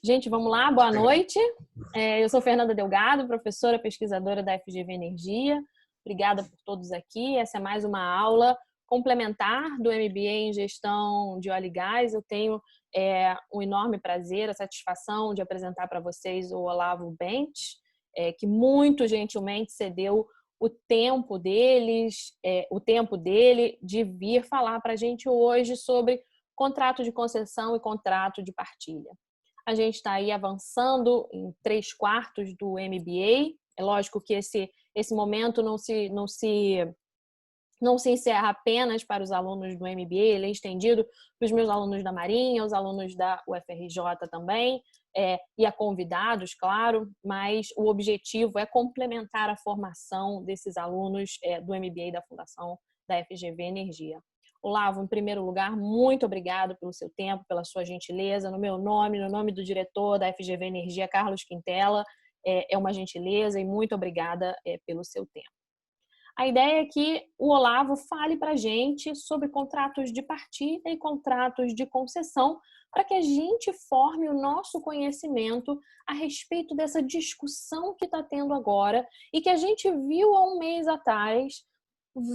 Gente, vamos lá, boa noite. Eu sou Fernanda Delgado, professora pesquisadora da FGV Energia. Obrigada por todos aqui. Essa é mais uma aula complementar do MBA em Gestão de Óleo e Gás. Eu tenho um enorme prazer, a satisfação de apresentar para vocês o Olavo Bentes, que muito gentilmente cedeu o tempo dele de vir falar para a gente hoje sobre contrato de concessão e contrato de partilha. A gente está aí avançando em 3/4 do MBA. É lógico que esse momento não se encerra apenas para os alunos do MBA, ele é estendido para os meus alunos da Marinha, os alunos da UFRJ também, e a convidados, claro, mas o objetivo é complementar a formação desses alunos do MBA da Fundação da FGV Energia. Olavo, em primeiro lugar, muito obrigado pelo seu tempo, pela sua gentileza, no meu nome, no nome do diretor da FGV Energia, Carlos Quintela, é uma gentileza e muito obrigada pelo seu tempo. A ideia é que o Olavo fale para a gente sobre contratos de partilha e contratos de concessão, para que a gente forme o nosso conhecimento a respeito dessa discussão que está tendo agora e que a gente viu há um mês atrás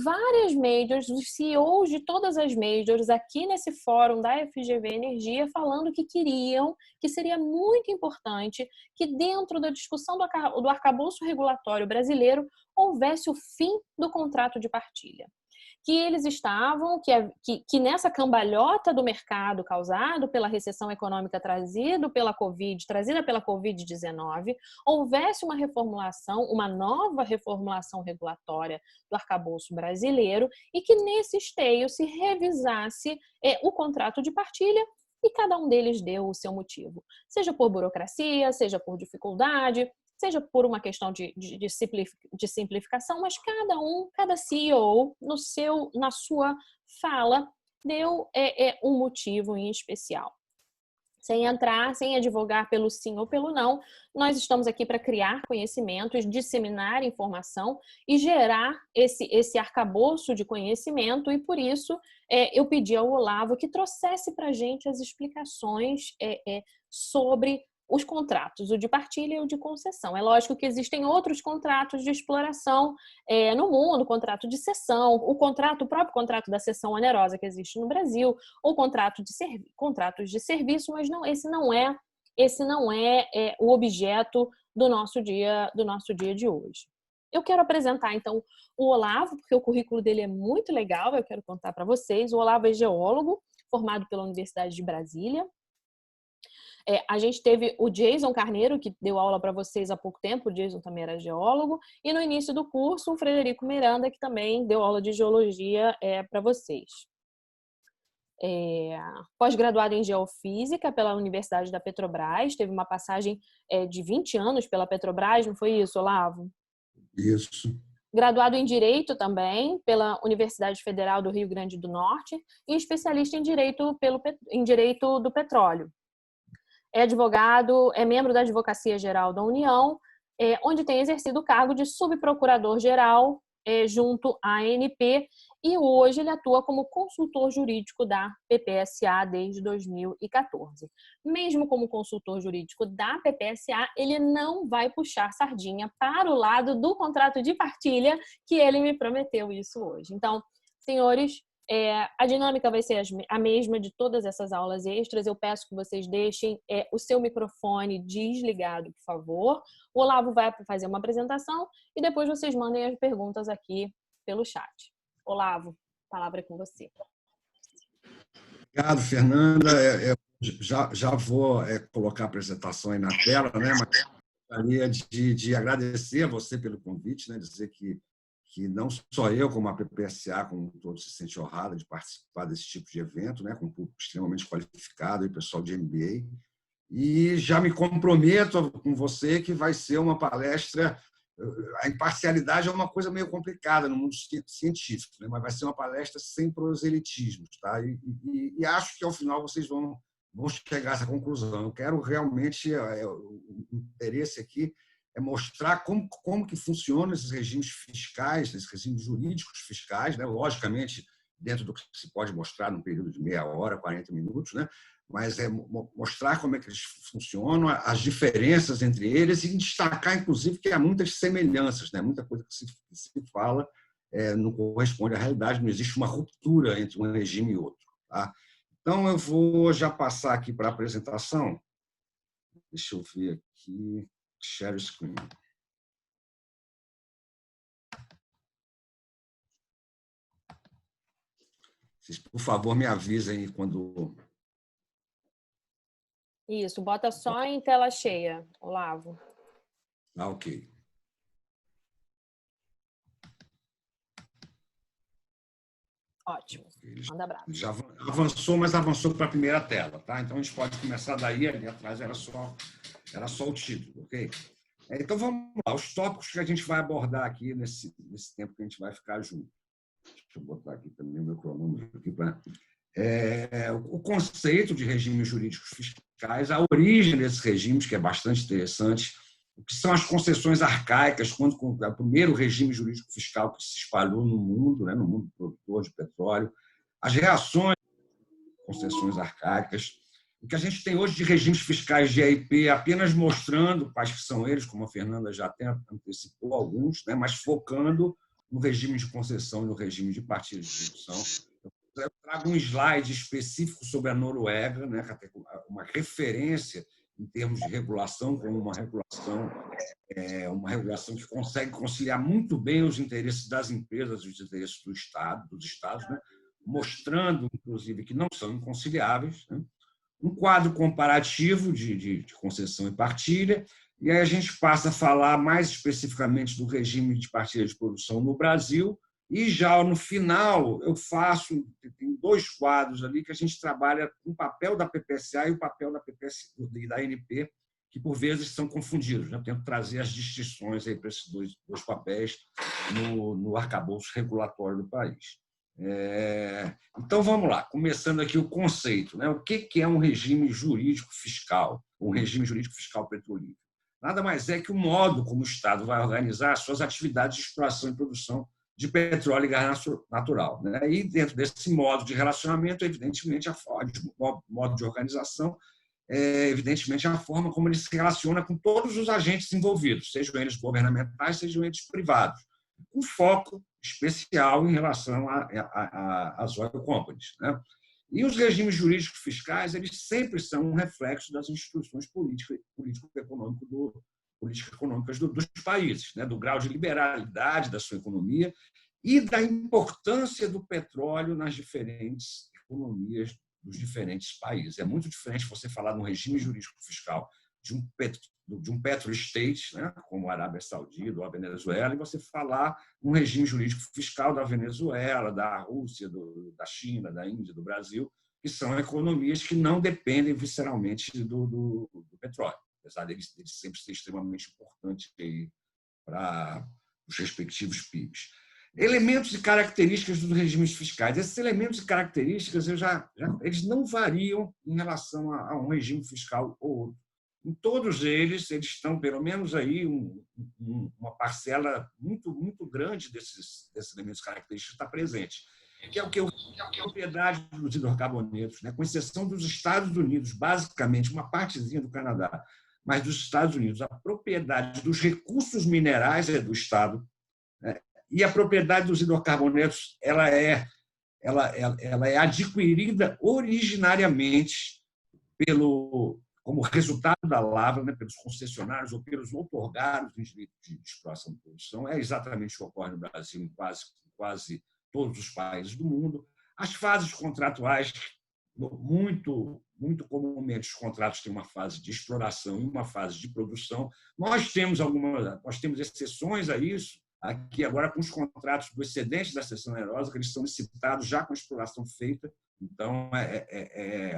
várias majors, os CEOs de todas as majors aqui nesse fórum da FGV Energia falando que queriam, que seria muito importante que dentro da discussão do arcabouço regulatório brasileiro houvesse o fim do contrato de partilha. Que eles estavam, que nessa cambalhota do mercado causado pela recessão econômica trazida pela Covid-19, houvesse uma reformulação, uma nova reformulação regulatória do arcabouço brasileiro e que nesse esteio se revisasse o contrato de partilha e cada um deles deu o seu motivo. Seja por burocracia, seja por dificuldade, seja por uma questão de simplificação, mas cada CEO, na sua fala, deu um motivo em especial. Sem advogar pelo sim ou pelo não, nós estamos aqui para criar conhecimentos, disseminar informação e gerar esse arcabouço de conhecimento, e por isso eu pedi ao Olavo que trouxesse para a gente as explicações sobre os contratos, o de partilha e o de concessão. É lógico que existem outros contratos de exploração no mundo, contrato de cessão, o próprio contrato da cessão onerosa que existe no Brasil, ou contratos de serviço, mas esse não é o objeto do nosso dia de hoje. Eu quero apresentar, então, o Olavo, porque o currículo dele é muito legal, eu quero contar para vocês. O Olavo é geólogo, formado pela Universidade de Brasília. A gente teve o Jason Carneiro, que deu aula para vocês há pouco tempo, o Jason também era geólogo, e no início do curso o Frederico Miranda, que também deu aula de geologia para vocês. Pós-graduado em Geofísica pela Universidade da Petrobras, teve uma passagem de 20 anos pela Petrobras, não foi isso, Olavo? Isso. Graduado em Direito também pela Universidade Federal do Rio Grande do Norte e especialista em Direito do Petróleo. É advogado, é membro da Advocacia Geral da União, onde tem exercido o cargo de subprocurador-geral junto à ANP, e hoje ele atua como consultor jurídico da PPSA desde 2014. Mesmo como consultor jurídico da PPSA, ele não vai puxar sardinha para o lado do contrato de partilha, que ele me prometeu isso hoje. Então, senhores, a dinâmica vai ser a mesma de todas essas aulas extras. Eu peço que vocês deixem o seu microfone desligado, por favor. O Olavo vai fazer uma apresentação e depois vocês mandem as perguntas aqui pelo chat. Olavo, a palavra é com você. Obrigado, Fernanda. Já vou colocar a apresentação aí na tela, né? Mas gostaria de agradecer a você pelo convite, né? Dizer que não só eu, como a PPSA, como todos, se sente honrada de participar desse tipo de evento, né, com um público extremamente qualificado e pessoal de MBA. E já me comprometo com você que vai ser uma palestra. A imparcialidade é uma coisa meio complicada no mundo científico, né, mas vai ser uma palestra sem proselitismos, tá? E acho que ao final vocês vão chegar a essa conclusão. Eu quero realmente o interesse aqui é mostrar como que funcionam esses regimes fiscais, esses regimes jurídicos fiscais, né? Logicamente, dentro do que se pode mostrar num período de meia hora, 40 minutos, né? mas é mostrar como é que eles funcionam, as diferenças entre eles e destacar, inclusive, que há muitas semelhanças, né? Muita coisa que se fala não corresponde à realidade, não existe uma ruptura entre um regime e outro. Tá? Então, eu vou já passar aqui para a apresentação. Deixa eu ver aqui. Share screen. Vocês, por favor, me avisem quando... Isso, bota só em tela cheia, Olavo. Ah, ok. Ótimo. Manda abraço. Já avançou, mas avançou para a primeira tela, tá? Então a gente pode começar daí, ali atrás era só o título, ok? Então vamos lá, os tópicos que a gente vai abordar aqui nesse tempo que a gente vai ficar junto. Deixa eu botar aqui também o meu cronômetro aqui para o conceito de regimes jurídicos fiscais, a origem desses regimes, que é bastante interessante, o que são as concessões arcaicas, quando o primeiro regime jurídico fiscal que se espalhou no mundo, né, no mundo produtor de petróleo, as reações às concessões arcaicas, o que a gente tem hoje de regimes fiscais de EIP, apenas mostrando quais que são eles, como a Fernanda já até antecipou alguns, né, mas focando no regime de concessão e no regime de partilha de produção. Eu trago um slide específico sobre a Noruega, né, uma referência em termos de regulação, como uma regulação que consegue conciliar muito bem os interesses das empresas e os interesses dos estados, né, mostrando, inclusive, que não são inconciliáveis, né, um quadro comparativo de concessão e partilha, e aí a gente passa a falar mais especificamente do regime de partilha de produção no Brasil, e já no final eu tem 2 quadros ali que a gente trabalha com o papel da PPSA e o papel da ANP, que por vezes são confundidos, né? Eu tento trazer as distinções aí para esses dois papéis no arcabouço regulatório do país. Então, vamos lá, começando aqui o conceito, né? O que é um regime jurídico fiscal, um regime jurídico fiscal petrolífero? Nada mais é que o modo como o Estado vai organizar suas atividades de exploração e produção de petróleo e gás natural, né? E dentro desse modo de relacionamento, evidentemente, modo de organização, evidentemente, a forma como ele se relaciona com todos os agentes envolvidos, sejam eles governamentais, sejam eles privados, com foco especial em relação às oil companies, né? E os regimes jurídicos fiscais, eles sempre são um reflexo das instituições político-econômicas dos países, né? Do grau de liberalidade da sua economia e da importância do petróleo nas diferentes economias dos diferentes países. É muito diferente você falar de um regime jurídico fiscal de um petrostate, né, como a Arábia Saudita ou a Venezuela, e você falar um regime jurídico fiscal da Venezuela, da Rússia, da China, da Índia, do Brasil, que são economias que não dependem visceralmente do petróleo, apesar deles sempre ser extremamente importantes para os respectivos PIBs. Elementos e características dos regimes fiscais. Esses elementos e características eles não variam em relação a um regime fiscal ou outro. Em todos eles estão, pelo menos, aí uma parcela muito, muito grande desses elementos característicos está presente, que é o que a propriedade dos hidrocarbonetos, né? Com exceção dos Estados Unidos, basicamente, uma partezinha do Canadá, mas dos Estados Unidos, a propriedade dos recursos minerais é do Estado, né? E a propriedade dos hidrocarbonetos ela é adquirida originariamente como resultado da lavra, né, pelos concessionários ou pelos outorgados em direito de exploração de produção. É exatamente o que ocorre no Brasil em quase todos os países do mundo. As fases contratuais, muito comumente, os contratos têm uma fase de exploração e uma fase de produção. Nós temos exceções a isso, aqui agora com os contratos do excedente da seção onerosa, que eles são licitados já com a exploração feita, então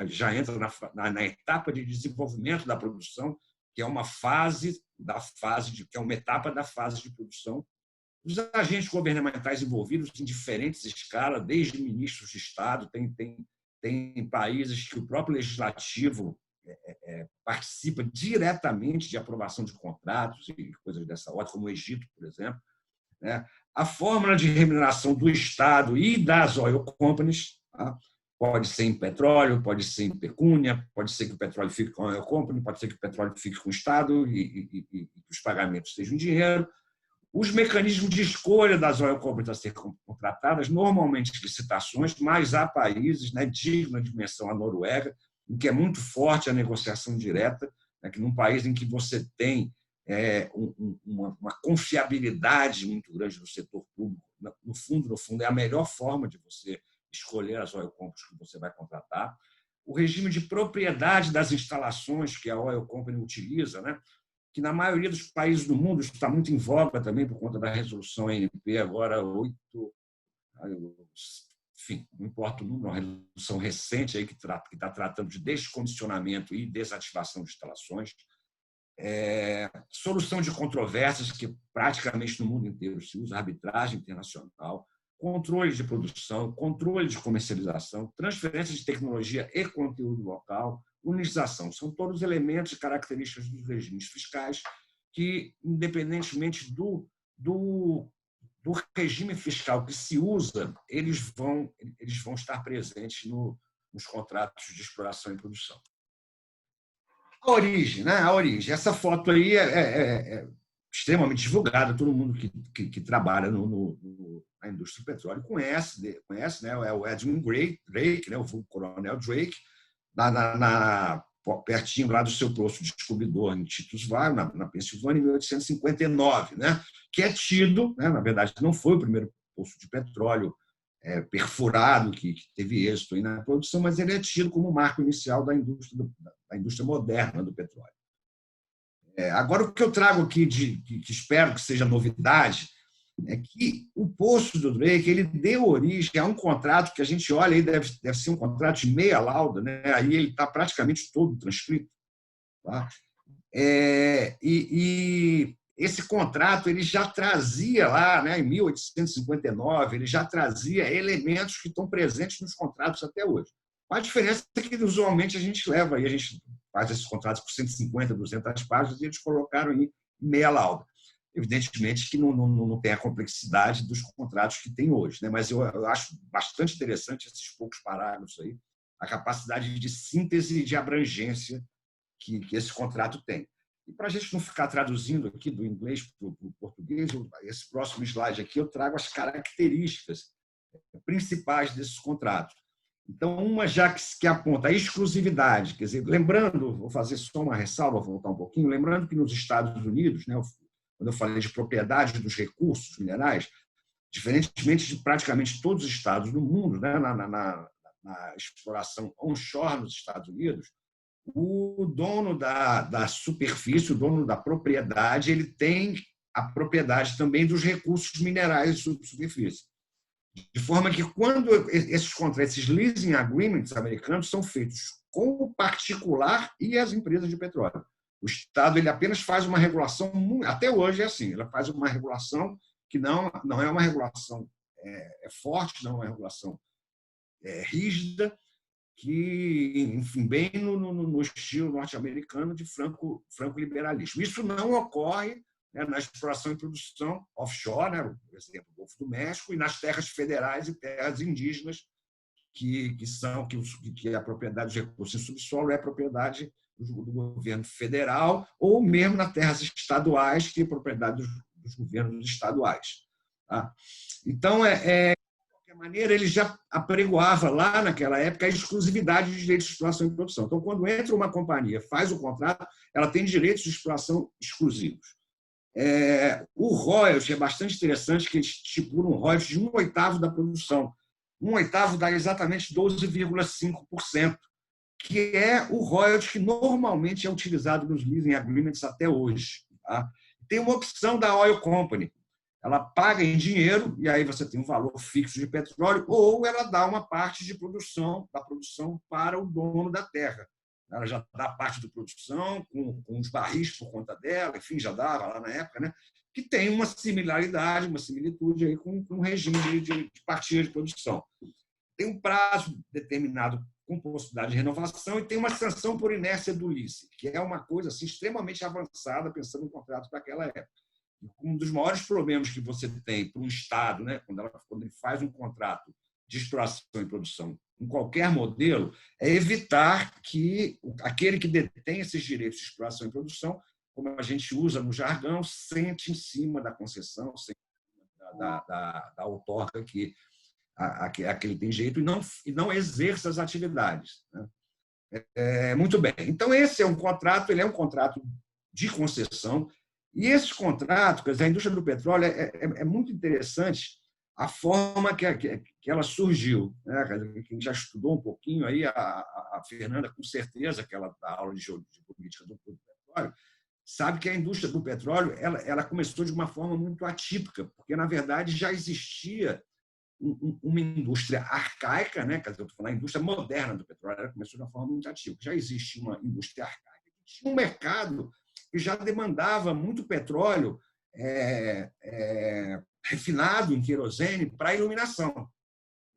já entra na etapa de desenvolvimento da produção, que é uma que é uma etapa da fase de produção. Os agentes governamentais envolvidos em diferentes escalas, desde ministros de Estado, tem países que o próprio legislativo participa diretamente de aprovação de contratos e coisas dessa ordem, como o Egito, por exemplo, né? A fórmula de remuneração do Estado e das oil companies, tá? Pode ser em petróleo, pode ser em pecúnia, pode ser que o petróleo fique com a oil company, pode ser que o petróleo fique com o Estado e os pagamentos sejam em dinheiro. Os mecanismos de escolha das oil companies a ser contratadas, normalmente licitações, mas há países, né, dignos de menção a Noruega, em que é muito forte a negociação direta, né, que num país em que você tem uma confiabilidade muito grande do setor público, no fundo, é a melhor forma de você escolher as oil companies que você vai contratar. O regime de propriedade das instalações que a oil company utiliza, né, que na maioria dos países do mundo isso está muito em voga também por conta da resolução ANP agora 8, enfim, não importa o número, uma resolução recente aí que está tratando de descondicionamento e desativação de instalações. Solução de controvérsias, que praticamente no mundo inteiro se usa, arbitragem internacional, controle de produção, controle de comercialização, transferência de tecnologia e conteúdo local, unificação. São todos elementos e características dos regimes fiscais que, independentemente do regime fiscal que se usa, eles vão estar presentes nos contratos de exploração e produção. A origem, né? A origem. Essa foto aí é extremamente divulgada, todo mundo que trabalha na indústria do petróleo conhece, né? É o Edwin Drake, né? O Coronel Drake, pertinho lá do seu posto de descobridor em Titusville, na Pensilvânia, em 1859, né? Que é tido, né? Na verdade, não foi o primeiro poço de petróleo perfurado que teve êxito aí na produção, mas ele é tido como o marco inicial da indústria moderna do petróleo. Agora, o que eu trago aqui, que espero que seja novidade, é que o poço do Drake ele deu origem a um contrato que a gente olha aí, deve ser um contrato de meia lauda, né? Aí ele está praticamente todo transcrito. Tá? E esse contrato ele já trazia lá, né, em 1859, ele já trazia elementos que estão presentes nos contratos até hoje. A diferença é que, usualmente, a gente faz esses contratos por 150, 200 páginas e eles colocaram em meia lauda. Evidentemente que não tem a complexidade dos contratos que tem hoje, né? Mas eu acho bastante interessante esses poucos parágrafos aí, a capacidade de síntese e de abrangência que esse contrato tem. E para a gente não ficar traduzindo aqui do inglês para o português, esse próximo slide aqui eu trago as características principais desses contratos. Então, uma já que aponta a exclusividade, quer dizer, lembrando, vou fazer só uma ressalva, vou voltar um pouquinho, lembrando que nos Estados Unidos, né, quando eu falei de propriedade dos recursos minerais, diferentemente de praticamente todos os estados do mundo, né, na exploração onshore nos Estados Unidos, o dono da superfície, o dono da propriedade, ele tem a propriedade também dos recursos minerais de superfície. De forma que, quando esses leasing agreements americanos são feitos com o particular e as empresas de petróleo. O Estado ele apenas faz uma regulação, até hoje é assim, ele faz uma regulação que não é uma regulação forte, não é uma regulação rígida, que, enfim, bem no estilo norte-americano de franco-liberalismo. Isso não ocorre, né, na exploração e produção offshore, né, por exemplo, o Golfo do México, e nas terras federais e terras indígenas, que a propriedade de recursos em subsolo é propriedade do governo federal, ou mesmo nas terras estaduais, que é propriedade dos governos estaduais. Tá? Então, de qualquer maneira, ele já apregoava lá naquela época a exclusividade de direitos de exploração e produção. Então, quando entra uma companhia, faz o contrato, ela tem direitos de exploração exclusivos. O royalty é bastante interessante, que eles estipulam um royalty de 1/8 da produção. 1/8 dá exatamente 12,5%, que é o royalty que normalmente é utilizado nos leasing agreements até hoje. Tá? Tem uma opção da oil company. Ela paga em dinheiro, e aí você tem um valor fixo de petróleo, ou ela dá uma parte da produção para o dono da terra. Ela já dá parte da produção, com os barris por conta dela, enfim, já dava lá na época, né? Que tem uma similaridade, uma similitude aí com o regime de partilha de produção. Tem um prazo determinado com possibilidade de renovação e tem uma sanção por inércia do lease, que é uma coisa assim, extremamente avançada, pensando em contrato daquela época. Um dos maiores problemas que você tem para um Estado, né, quando ele faz um contrato de exploração e produção em qualquer modelo é evitar que aquele que detém esses direitos de exploração e produção, como a gente usa no jargão, sente em cima da concessão, sente em cima da outorga a que ele tem jeito e não exerça as atividades. Né? Muito bem. Então, esse é um contrato, ele é um contrato de concessão, e esse contrato, quer dizer, a indústria do petróleo é muito interessante a forma que ela surgiu. Né? Quem já estudou um pouquinho, aí, a Fernanda, com certeza, que ela dá aula de política do petróleo, sabe que a indústria do petróleo ela começou de uma forma muito atípica, porque, na verdade, já existia uma indústria arcaica, né? Quer dizer, eu estou falando da indústria moderna do petróleo, ela começou de uma forma muito atípica. Já existia uma indústria arcaica, tinha um mercado que já demandava muito petróleo refinado em querosene para iluminação.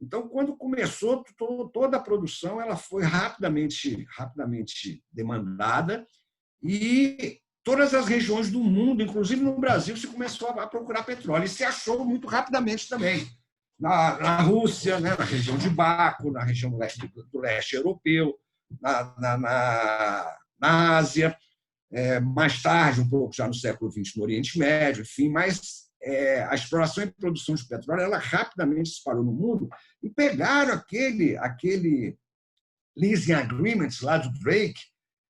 Então, quando começou, toda a produção ela foi rapidamente demandada e todas as regiões do mundo, inclusive no Brasil, se começou a procurar petróleo e se achou muito rapidamente também. Na Rússia, né, na região de Baco, na região do leste europeu, na Ásia, mais tarde, um pouco já no século XX, no Oriente Médio, enfim, mas a exploração e produção de petróleo ela rapidamente se espalhou no mundo e pegaram aquele leasing agreements lá do Drake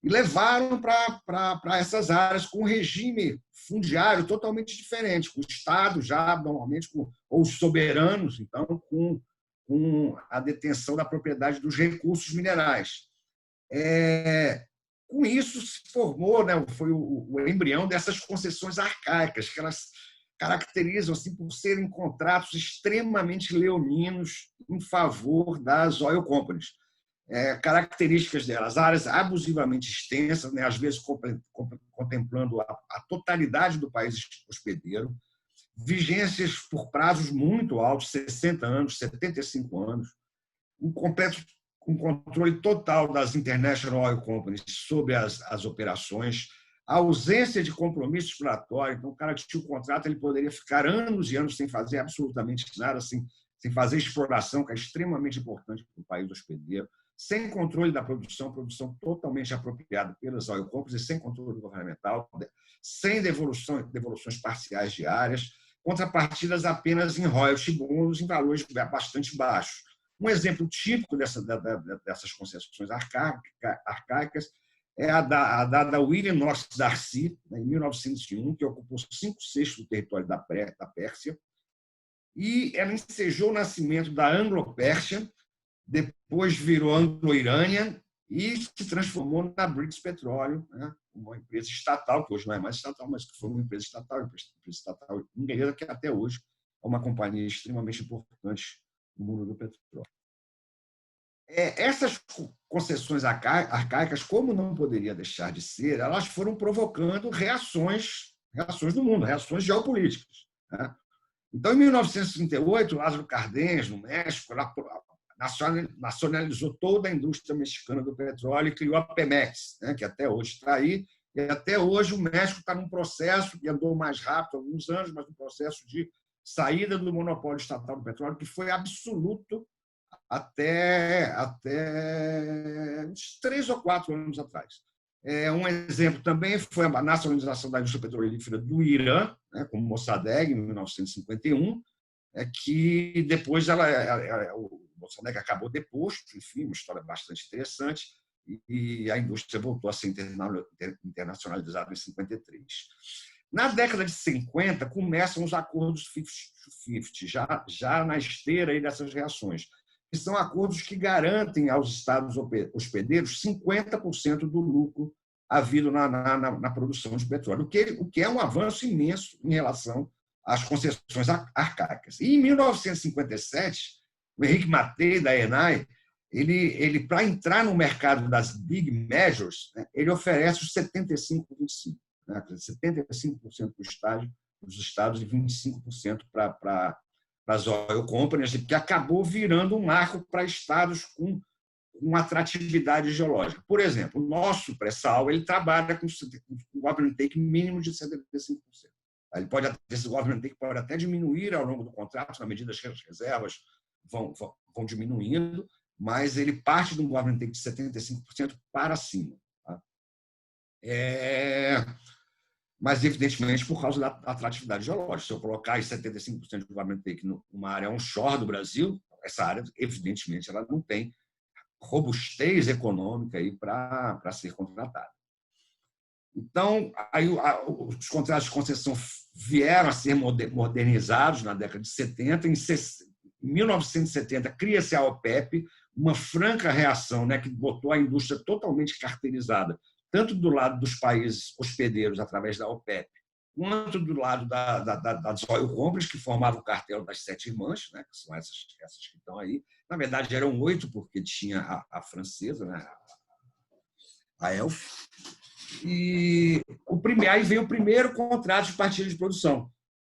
e levaram para essas áreas com um regime fundiário totalmente diferente, com o Estado já, normalmente, ou os soberanos, então, com a detenção da propriedade dos recursos minerais. Com isso, se formou, né, foi o embrião dessas concessões arcaicas, que elas caracterizam assim, por serem contratos extremamente leoninos em favor das oil companies. Características delas, áreas abusivamente extensas, né, às vezes contemplando a totalidade do país hospedeiro, vigências por prazos muito altos, 60 anos, 75 anos, um controle total das International Oil Companies sobre as operações, a ausência de compromisso exploratório. Então, o cara que tinha o contrato ele poderia ficar anos e anos sem fazer absolutamente nada, sem fazer exploração, que é extremamente importante para o país hospedeiro, sem controle da produção totalmente apropriada pelas oil companies e sem controle governamental, sem devoluções parciais diárias, contrapartidas apenas em royalties bônus em valores bastante baixos. Um exemplo típico dessas concessões arcaicas é a da William North Darcy, em 1901, que ocupou 5/6 do território da Pérsia, e ela ensejou o nascimento da Anglo-Persian, depois virou Anglo-Iranian e se transformou na British Petroleum, né? Uma empresa estatal, que hoje não é mais estatal, mas que foi uma empresa estatal inglesa, que até hoje é uma companhia extremamente importante no mundo do petróleo. Essas concessões arcaicas, como não poderia deixar de ser, elas foram provocando reações do mundo, reações geopolíticas. Né? Então, em 1938, Lázaro Cárdenas, no México, nacionalizou toda a indústria mexicana do petróleo e criou a Pemex, né, que até hoje está aí. E até hoje o México está num processo, que andou mais rápido há alguns anos, mas um processo de saída do monopólio estatal do petróleo, que foi absoluto até uns 3 ou 4 anos atrás. Um exemplo também foi a nacionalização da indústria petrolífera do Irã, né, como Mossadegh, em 1951, que depois o Mossadegh acabou deposto, enfim, uma história bastante interessante, e a indústria voltou a ser internacionalizada em 1953. Na década de 50, começam os acordos 50-50, já na esteira aí dessas reações, que são acordos que garantem aos estados hospedeiros 50% do lucro havido na produção de petróleo, o que é um avanço imenso em relação às concessões arcaicas. E, em 1957, o Henrique Mattei, da ENAI, ele para entrar no mercado das big measures, né, ele oferece os 75-25, né, 75% para os estados e 25% para as oil companies, que acabou virando um marco para estados com atratividade geológica. Por exemplo, o nosso pré-sal ele trabalha com um government take mínimo de 75%. Ele pode, esse government take pode até diminuir ao longo do contrato, na medida que as reservas vão diminuindo, mas ele parte de um government take de 75% para cima. Tá? Mas, evidentemente, por causa da atratividade geológica. Se eu colocar 75% de government take numa área onshore do Brasil, essa área, evidentemente, ela não tem robustez econômica para ser contratada. Então, aí, os contratos de concessão vieram a ser modernizados na década de 70. Em 1970, cria-se a OPEP, uma franca reação, né, que botou a indústria totalmente carteirizada, tanto do lado dos países hospedeiros, através da OPEP, quanto do lado das oil companies, que formavam o cartel das Sete Irmãs, né, que são essas que estão aí. Na verdade, eram 8, porque tinha a francesa, né, a Elf. E aí veio o primeiro contrato de partilha de produção,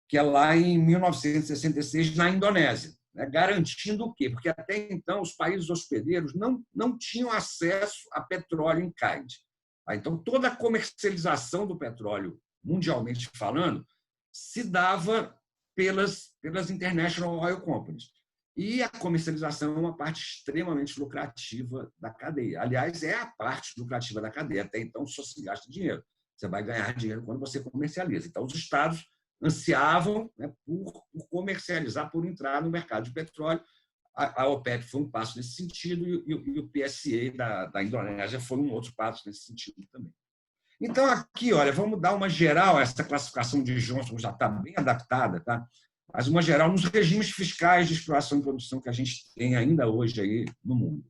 que é lá em 1966, na Indonésia, né, garantindo o quê? Porque até então os países hospedeiros não tinham acesso a petróleo em kind. Então, toda a comercialização do petróleo, mundialmente falando, se dava pelas International Oil Companies. E a comercialização é uma parte extremamente lucrativa da cadeia. Aliás, é a parte lucrativa da cadeia. Até então, só se gasta dinheiro. Você vai ganhar dinheiro quando você comercializa. Então, os Estados ansiavam, né, por comercializar, por entrar no mercado de petróleo. A OPEP foi um passo nesse sentido e o PSA da Indonésia foi um outro passo nesse sentido também. Então, aqui, olha, vamos dar uma geral. Essa classificação de Johnson já está bem adaptada, tá? Mas uma geral nos regimes fiscais de exploração e produção que a gente tem ainda hoje aí no mundo.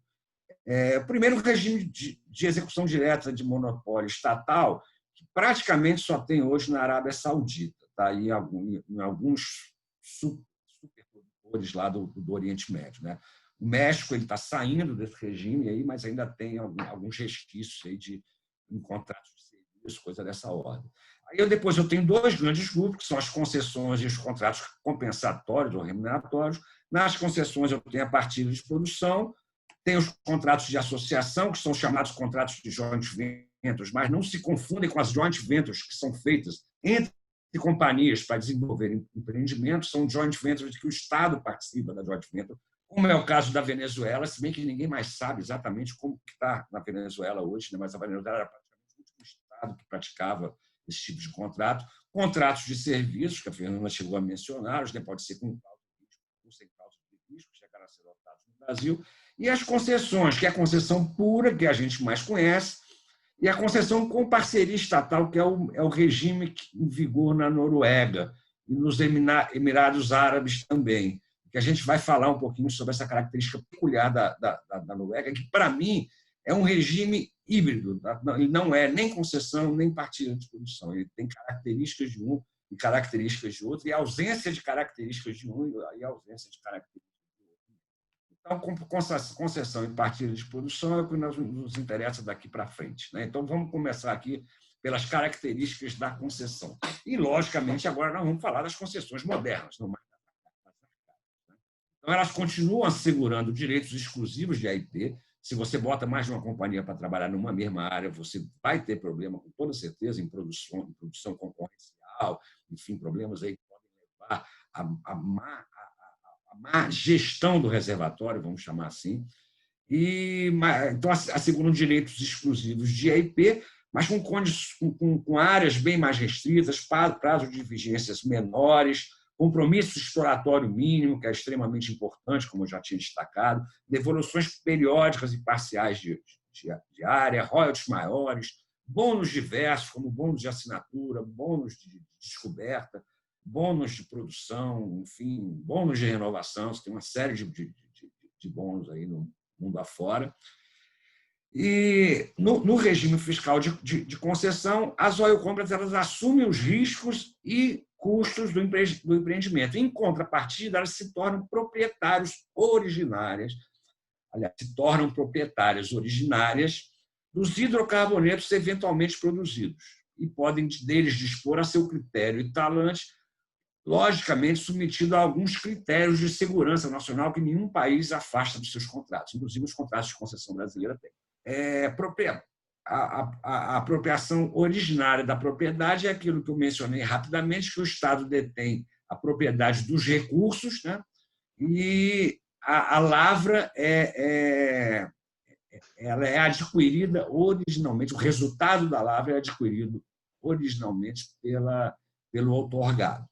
O primeiro regime de execução direta de monopólio estatal, que praticamente só tem hoje na Arábia Saudita, tá? E em alguns superprodutores lá do Oriente Médio, né? O México está saindo desse regime, aí, mas ainda tem alguns resquícios aí em contratos de serviço, coisa dessa ordem. Aí depois eu tenho 2 grandes grupos, que são as concessões e os contratos compensatórios ou remuneratórios. Nas concessões eu tenho a partilha de produção, tenho os contratos de associação, que são chamados contratos de joint ventures, mas não se confundem com as joint ventures que são feitas entre companhias para desenvolver empreendimentos. São joint ventures de que o Estado participa da joint venture, como é o caso da Venezuela, se bem que ninguém mais sabe exatamente como está na Venezuela hoje, né? Mas a Venezuela era praticamente o último Estado que praticava esse tipo de contrato. Contratos de serviços, que a Fernanda chegou a mencionar, né, pode ser com cláusula de risco ou sem cláusula de risco, chegaram a ser adotados no Brasil. E as concessões, que é a concessão pura, que a gente mais conhece, e a concessão com parceria estatal, que é o regime em vigor na Noruega e nos Emirados Árabes também, que a gente vai falar um pouquinho sobre essa característica peculiar da Noruega, que, para mim, é um regime híbrido. Ele não é nem concessão, nem partilha de produção. Ele tem características de um e características de outro, e a ausência de características de um e a ausência de características de outro. Então, concessão e partilha de produção é o que nos interessa daqui para frente, né? Então, vamos começar aqui pelas características da concessão. E, logicamente, agora nós vamos falar das concessões modernas, não mais. Então, elas continuam assegurando direitos exclusivos de AIP. Se você bota mais de uma companhia para trabalhar numa mesma área, você vai ter problema, com toda certeza, em produção concorrencial, enfim, problemas aí que podem levar à má gestão do reservatório, vamos chamar assim. Então, asseguram direitos exclusivos de AIP, mas com áreas bem mais restritas, prazos de vigências menores, compromisso exploratório mínimo, que é extremamente importante, como eu já tinha destacado, devoluções periódicas e parciais de área, royalties maiores, bônus diversos, como bônus de assinatura, bônus de descoberta, bônus de produção, enfim, bônus de renovação. Você tem uma série de bônus aí no mundo afora. E no regime fiscal de concessão, as oil companies elas assumem os riscos e custos do empreendimento. Em contrapartida, elas se tornam proprietárias originárias dos hidrocarbonetos eventualmente produzidos e podem deles dispor a seu critério e talante, logicamente submetido a alguns critérios de segurança nacional que nenhum país afasta dos seus contratos, inclusive os contratos de concessão brasileira têm. A apropriação originária da propriedade é aquilo que eu mencionei rapidamente, que o Estado detém a propriedade dos recursos, né? E a lavra ela é adquirida originalmente, o resultado da lavra é adquirido originalmente pelo outorgado.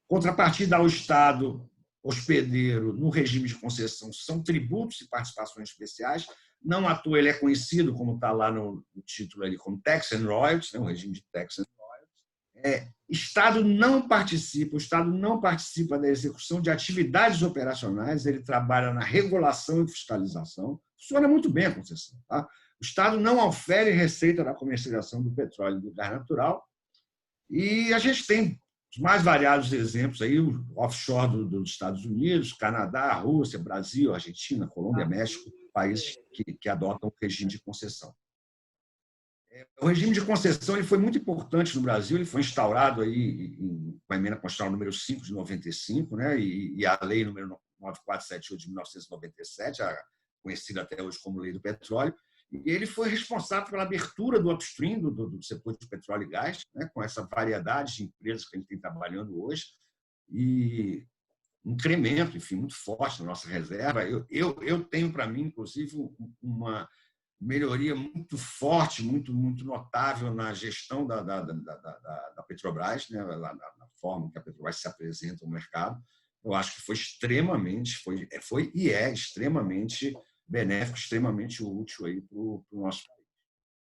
Contrapartida ao Estado hospedeiro no regime de concessão são tributos e participações especiais. Não à toa ele é conhecido, como está lá no título, ali, como tax and royalties, o regime de tax and royalties. O Estado não participa da execução de atividades operacionais, ele trabalha na regulação e fiscalização. Funciona muito bem a concessão. Tá? O Estado não ofere receita na comercialização do petróleo e do gás natural. E a gente tem os mais variados exemplos aí, o offshore dos Estados Unidos, Canadá, Rússia, Brasil, Argentina, Colômbia, México, países que adotam o regime de concessão. O regime de concessão ele foi muito importante no Brasil, ele foi instaurado aí com a emenda constitucional número 5 de 95, né, e a lei número 9478 de 1997, conhecida até hoje como Lei do Petróleo, e ele foi responsável pela abertura do upstream, do setor de petróleo e gás, né, com essa variedade de empresas que a gente tem trabalhando hoje, e um incremento, enfim, muito forte na nossa reserva. Eu tenho para mim, inclusive, uma melhoria muito forte, muito notável na gestão da Petrobras, né, na forma que a Petrobras se apresenta no mercado. Eu acho que foi extremamente benéfico, extremamente útil para o nosso país.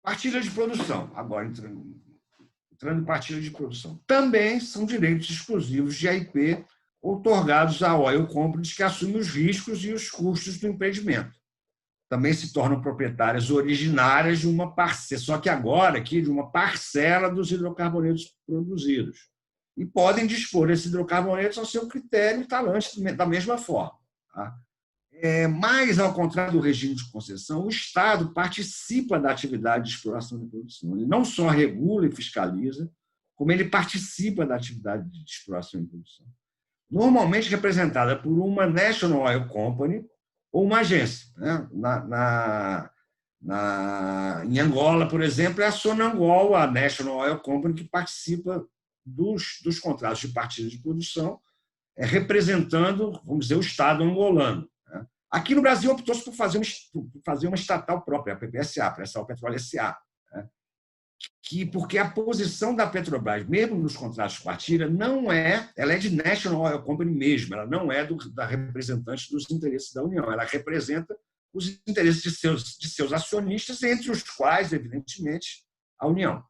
Partilha de produção. Agora, entrando em partilha de produção. Também são direitos exclusivos de AIP outorgados à Oil Companies, que assumem os riscos e os custos do empreendimento. Também se tornam proprietárias originárias de uma parcela, só que agora aqui de uma parcela dos hidrocarbonetos produzidos. E podem dispor desses hidrocarbonetos ao seu critério e talante da mesma forma. Tá? Mas, ao contrário do regime de concessão, o Estado participa da atividade de exploração e produção. Ele não só regula e fiscaliza, como ele participa da atividade de exploração e produção. Normalmente representada por uma National Oil Company ou uma agência. Né? Em Angola, por exemplo, é a Sonangol, a National Oil Company, que participa dos contratos de partilha de produção, representando, vamos dizer, o Estado angolano. Aqui no Brasil optou-se por fazer uma estatal própria, a PPSA, a Pré-Sal Petróleo S.A., porque a posição da Petrobras, mesmo nos contratos de partilha, ela é de National Oil Company mesmo, ela não é da representante dos interesses da União, ela representa os interesses de seus acionistas, entre os quais, evidentemente, a União.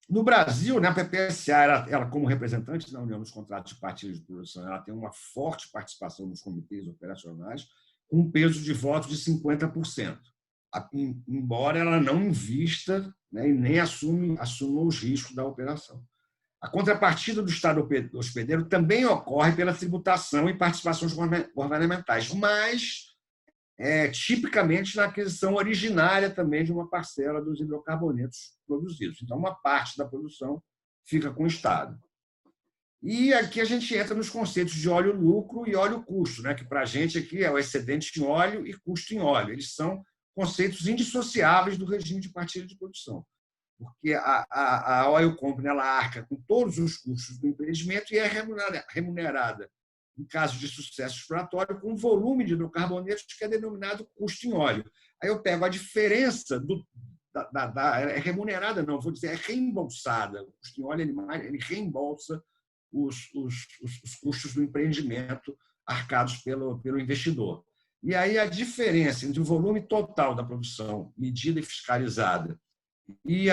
No Brasil, né, a PPSA, ela, como representante da União nos contratos de partilha de produção, ela tem uma forte participação nos comitês operacionais, com um peso de voto de 50%, embora ela não invista, né, e nem assuma os riscos da operação. A contrapartida do Estado hospedeiro também ocorre pela tributação e participações governamentais, mas tipicamente na aquisição originária também de uma parcela dos hidrocarbonetos produzidos. Então, uma parte da produção fica com o Estado. E aqui a gente entra nos conceitos de óleo-lucro e óleo-custo, né? Que para a gente aqui é o excedente em óleo e custo em óleo. Eles são conceitos indissociáveis do regime de partilha de produção, porque a Oil Company ela arca com todos os custos do empreendimento e é remunerada, em caso de sucesso exploratório, com um volume de hidrocarbonetos que é denominado custo em óleo. Aí eu pego a diferença é remunerada, não, vou dizer, é reembolsada. O custo em óleo ele reembolsa os custos do empreendimento arcados pelo investidor. E aí a diferença entre o volume total da produção medida e fiscalizada e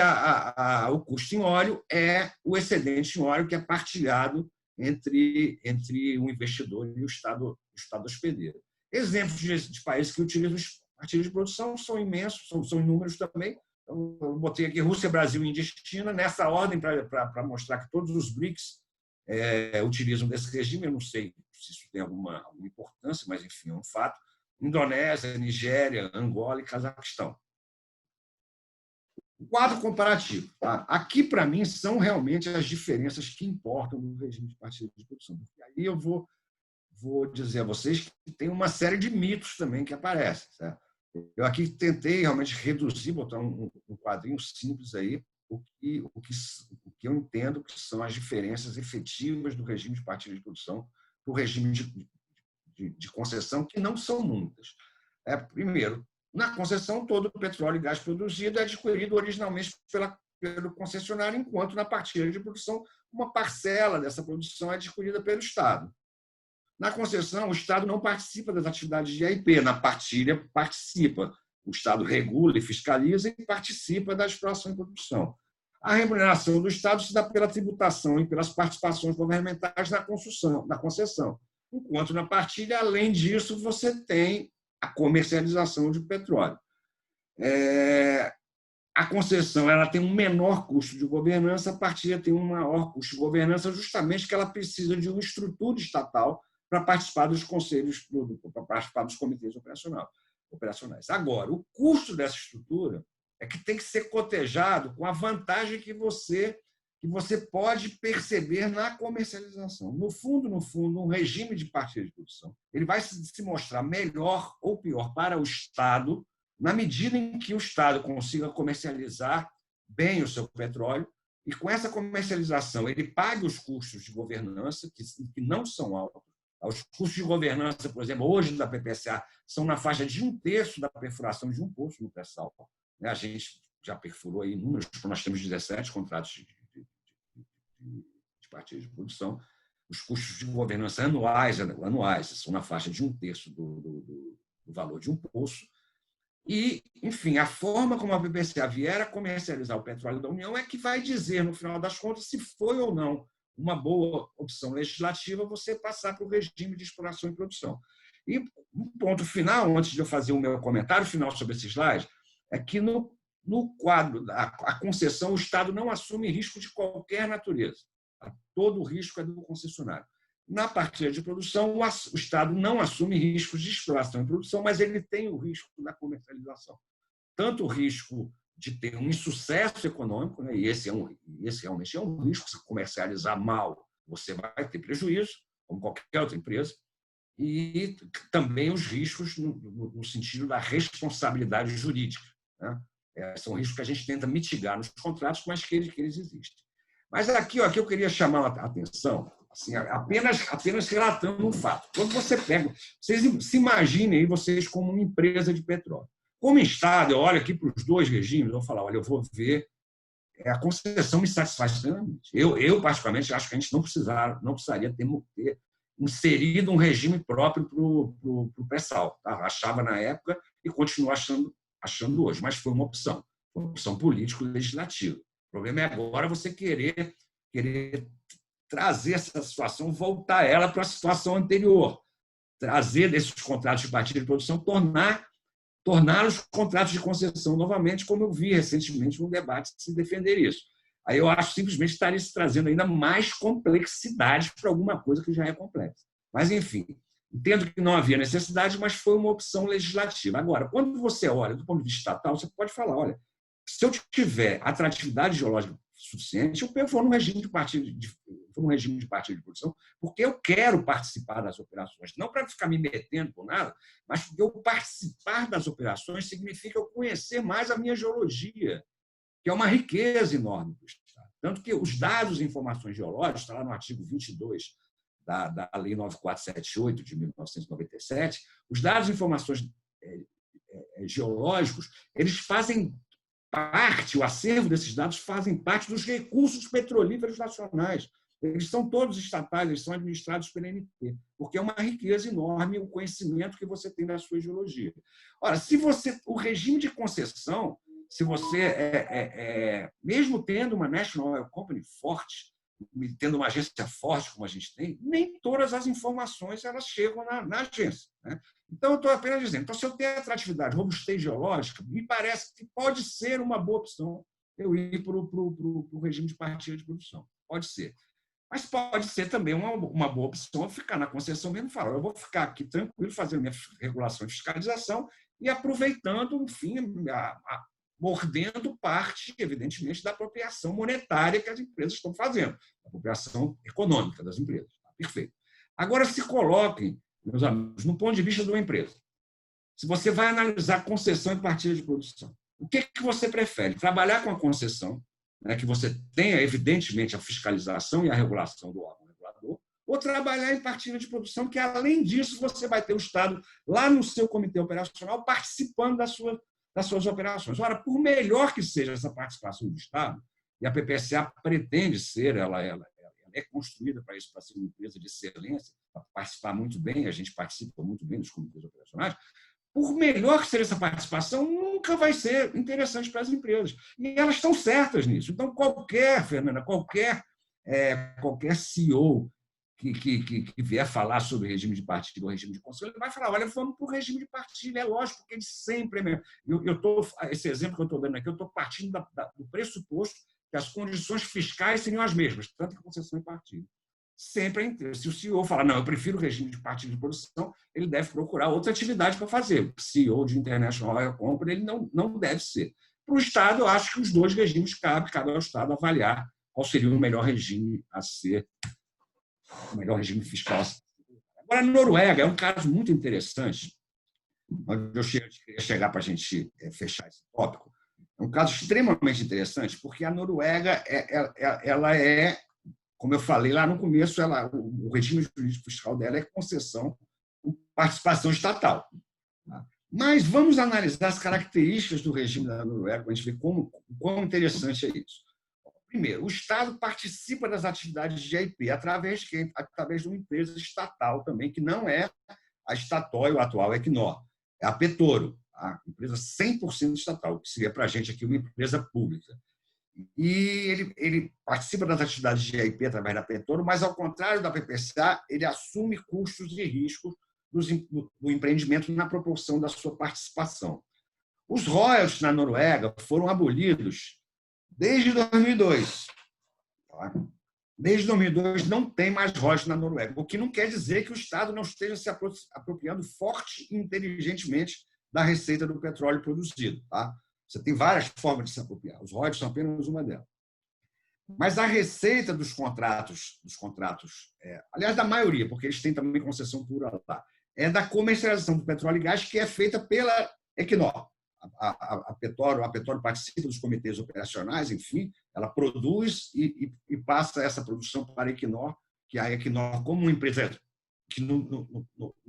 o custo em óleo é o excedente em óleo que é partilhado entre o investidor e o Estado hospedeiro. Exemplos de países que utilizam partilha de produção são imensos, são inúmeros também. Então, eu botei aqui Rússia, Brasil e Índia e China, nessa ordem para mostrar que todos os BRICS utilizam desse regime. Eu não sei se isso tem alguma importância, mas, enfim, é um fato. Indonésia, Nigéria, Angola e Cazaquistão. O quadro comparativo. Tá? Aqui, para mim, são realmente as diferenças que importam no regime de partilha de produção. E aí eu vou dizer a vocês que tem uma série de mitos também que aparecem. Certo? Eu aqui tentei realmente reduzir, botar um quadrinho simples aí, o que eu entendo que são as diferenças efetivas do regime de partilha de produção para o regime de concessão, que não são muitas. Primeiro, na concessão, todo o petróleo e gás produzido é adquirido originalmente pelo concessionário, enquanto na partilha de produção, uma parcela dessa produção é adquirida pelo Estado. Na concessão, o Estado não participa das atividades de AIP, na partilha participa. O Estado regula e fiscaliza e participa da exploração e produção. A remuneração do Estado se dá pela tributação e pelas participações governamentais na concessão. Enquanto na partilha, além disso, você tem a comercialização de petróleo. A concessão ela tem um menor custo de governança, a partilha tem um maior custo de governança, justamente porque ela precisa de uma estrutura estatal para participar dos conselhos, para participar dos comitês operacionais. Agora, o custo dessa estrutura é que tem que ser cotejado com a vantagem que você pode perceber na comercialização. No fundo, um regime de partilha de produção ele vai se mostrar melhor ou pior para o Estado na medida em que o Estado consiga comercializar bem o seu petróleo e, com essa comercialização, ele pague os custos de governança, que não são altos. Os custos de governança, por exemplo, hoje da PPSA, são na faixa de 1/3 da perfuração de um poço no pré-sal. A gente já perfurou aí números, nós temos 17 contratos de partilha de produção. Os custos de governança anuais são na faixa de 1/3 do valor de um poço. E, enfim, a forma como a PPSA vier a comercializar o petróleo da União é que vai dizer, no final das contas, se foi ou não uma boa opção legislativa você passar para o regime de exploração e produção. E um ponto final, antes de eu fazer o meu comentário final sobre esse slide, é que no quadro da concessão, o Estado não assume risco de qualquer natureza. Todo o risco é do concessionário. Na partilha de produção, o Estado não assume riscos de exploração e produção, mas ele tem o risco da comercialização. Tanto o risco de ter um insucesso econômico, né? E esse realmente é um risco, se comercializar mal, você vai ter prejuízo, como qualquer outra empresa, e também os riscos no sentido da responsabilidade jurídica, né? São riscos que a gente tenta mitigar nos contratos, mas que eles existem. Mas aqui eu queria chamar a atenção, assim, apenas relatando um fato. Quando você pega, vocês se imaginem aí vocês como uma empresa de petróleo. Como Estado, eu olho aqui para os dois regimes, eu vou falar, olha, eu vou ver, a concessão me satisfaz plenamente. Eu particularmente, acho que a gente não precisaria ter inserido um regime próprio para o pré-sal. Tá? Achava na época e continuo achando hoje, mas foi uma opção político-legislativa. O problema é agora você querer trazer essa situação, voltar ela para a situação anterior, trazer desses contratos de partilha de produção, tornar os contratos de concessão novamente, como eu vi recentemente no debate se defender isso. Aí eu acho simplesmente estaria se trazendo ainda mais complexidade para alguma coisa que já é complexa. Mas, enfim, entendo que não havia necessidade, mas foi uma opção legislativa. Agora, quando você olha do ponto de vista estatal, você pode falar, olha, se eu tiver atratividade geológica suficiente, eu vou num regime de partilha de produção, porque eu quero participar das operações, não para ficar me metendo por nada, mas porque eu participar das operações significa eu conhecer mais a minha geologia, que é uma riqueza enorme do Estado. Tanto que os dados e informações geológicas, está lá no artigo 22 da Lei 9478 de 1997, os dados e informações geológicos, eles fazem parte, o acervo desses dados fazem parte dos recursos petrolíferos nacionais. Eles são todos estatais, eles são administrados pela ANP, porque é uma riqueza enorme o conhecimento que você tem da sua geologia. Ora, o regime de concessão, se você, mesmo tendo uma National Oil Company forte, tendo uma agência forte como a gente tem, nem todas as informações elas chegam na agência, né? Então, eu estou apenas dizendo, então, se eu tenho atratividade, robustez geológica, me parece que pode ser uma boa opção eu ir para o regime de partilha de produção. Pode ser. Mas pode ser também uma boa opção eu ficar na concessão mesmo e falar, eu vou ficar aqui tranquilo, fazendo minha regulação e fiscalização e aproveitando, enfim, mordendo parte, evidentemente, da apropriação monetária que as empresas estão fazendo, a apropriação econômica das empresas. Perfeito. Agora, se coloquem, meus amigos, no ponto de vista de uma empresa. Se você vai analisar concessão e partilha de produção, o que você prefere? Trabalhar com a concessão, né, que você tenha, evidentemente, a fiscalização e a regulação do órgão regulador, ou trabalhar em partilha de produção, que, além disso, você vai ter o Estado lá no seu comitê operacional participando das suas operações. Ora, por melhor que seja essa participação do Estado, e a PPSA pretende ser, ela é construída para isso, para ser uma empresa de excelência, para participar muito bem, a gente participa muito bem dos comitês operacionais, por melhor que seja essa participação, nunca vai ser interessante para as empresas. E elas estão certas nisso. Então, Fernanda, qualquer CEO que vier falar sobre regime de partilha ou regime de conselho, ele vai falar, olha, vamos para o regime de partilha. É lógico, porque ele sempre é melhor. Esse exemplo que eu estou dando aqui, eu estou partindo do pressuposto que as condições fiscais seriam as mesmas, tanto que concessão e partilha. Sempre, se o CEO falar, não, eu prefiro o regime de partilha de produção, ele deve procurar outra atividade para fazer. O CEO de International Oil Company, ele não deve ser. Para o Estado, eu acho que os dois regimes cabe ao Estado avaliar qual seria o melhor regime a ser, o melhor regime fiscal a ser. Agora, a Noruega é um caso muito interessante, onde eu queria chegar para a gente fechar esse tópico. É um caso extremamente interessante, porque a Noruega ela é, como eu falei lá no começo, o regime jurídico fiscal dela é concessão com participação estatal. Mas vamos analisar as características do regime da Noruega para a gente ver quão interessante é isso. Primeiro, o Estado participa das atividades de IP através de uma empresa estatal também, que não é a Statoil atual Equinor, é a Petoro, a empresa 100% estatal, que seria para a gente aqui uma empresa pública. E ele participa das atividades de IP através da Petoro, mas, ao contrário da PPCA, ele assume custos e riscos do empreendimento na proporção da sua participação. Os royalties na Noruega foram abolidos desde 2002. Desde 2002 não tem mais royalties na Noruega, o que não quer dizer que o Estado não esteja se apropriando forte e inteligentemente da receita do petróleo produzido. Tá? Você tem várias formas de se apropriar. Os royalties são apenas uma delas. Mas a receita dos contratos, aliás, da maioria, porque eles têm também concessão pura lá, é da comercialização do petróleo e gás, que é feita pela Equinor. A Petoro participa dos comitês operacionais, enfim, ela produz e passa essa produção para a Equinor, que a Equinor, como uma empresa que no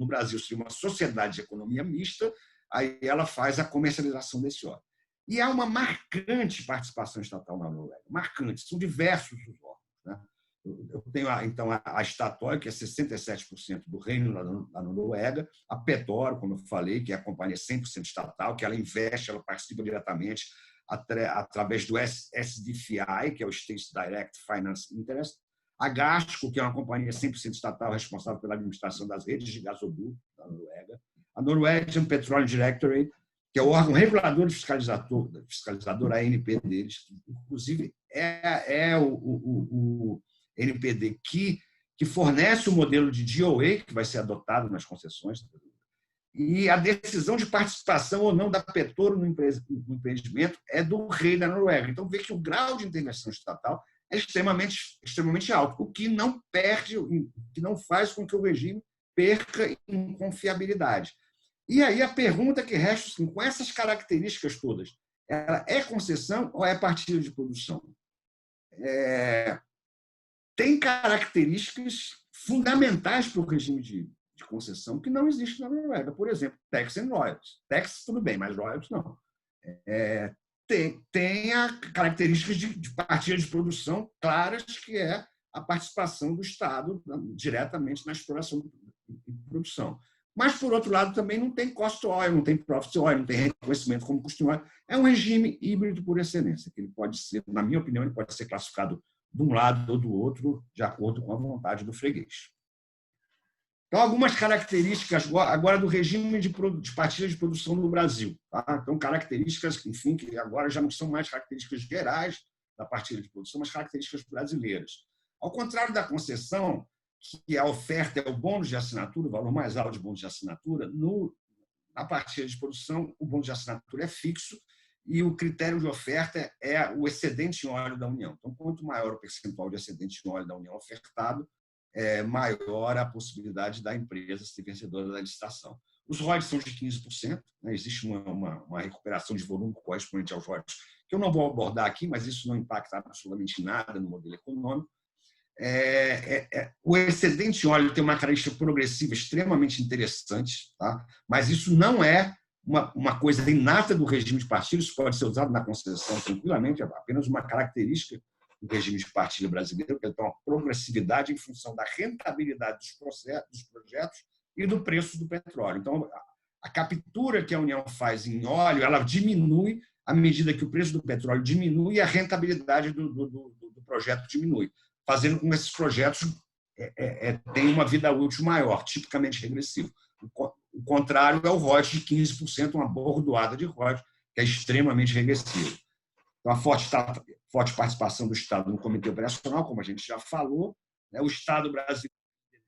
Brasil seria uma sociedade de economia mista, aí ela faz a comercialização desse óleo. E há uma marcante participação estatal na Noruega, marcante, são diversos os órgãos. Né? Eu tenho, então, a Statoil, que é 67% do reino da Noruega, a Petoro, como eu falei, que é a companhia 100% estatal, que ela investe, ela participa diretamente através do SDFI, que é o State Direct Finance Interest, a Gasco, que é uma companhia 100% estatal responsável pela administração das redes de gasoduto da Noruega, a Norwegian Petroleum Directorate, que é o órgão regulador e fiscalizador, a ANP deles, que, inclusive, é o NPD que fornece o modelo de DOA, que vai ser adotado nas concessões, e a decisão de participação ou não da Petoro no empreendimento é do rei da Noruega. Então, vê que o grau de intervenção estatal é extremamente alto, o que não faz com que o regime perca em confiabilidade. E aí a pergunta que resta, assim, com essas características todas, ela é concessão ou é partilha de produção? Tem características fundamentais para o regime de concessão que não existe na Noruega. Por exemplo, tax and royalties. Tax, tudo bem, mas royalties não. Tem características de partilha de produção claras, que é a participação do Estado diretamente na exploração e produção. Mas, por outro lado, também não tem cost oil, não tem profit oil, não tem reconhecimento como custo oil. É um regime híbrido por excelência, que ele pode ser, na minha opinião, ele pode ser classificado de um lado ou do outro, de acordo com a vontade do freguês. Então, algumas características agora do regime de partilha de produção no Brasil. Tá? Então, características, enfim, que agora já não são mais características gerais da partilha de produção, mas características brasileiras. Ao contrário da concessão, que a oferta é o bônus de assinatura, o valor mais alto de bônus de assinatura, na partilha de produção, o bônus de assinatura é fixo e o critério de oferta é o excedente em óleo da União. Então, quanto maior o percentual de excedente em óleo da União ofertado, maior a possibilidade da empresa ser vencedora da licitação. Os royalties são de 15%, né? Existe uma recuperação de volume correspondente aos royalties, que eu não vou abordar aqui, mas isso não impacta absolutamente nada no modelo econômico. O excedente em óleo tem uma característica progressiva extremamente interessante, tá? Mas isso não é uma coisa inata do regime de partilha, isso pode ser usado na concessão tranquilamente, é apenas uma característica do regime de partilha brasileiro, que é uma progressividade em função da rentabilidade dos projetos e do preço do petróleo. Então, a captura que a União faz em óleo, ela diminui à medida que o preço do petróleo diminui e a rentabilidade do projeto diminui, fazendo com que esses projetos tenham uma vida útil maior, tipicamente regressivo. O contrário é o royalties de 15%, uma bordoada de royalties, que é extremamente regressivo. Então, a forte participação do Estado no Comitê Operacional, como a gente já falou, né? O Estado brasileiro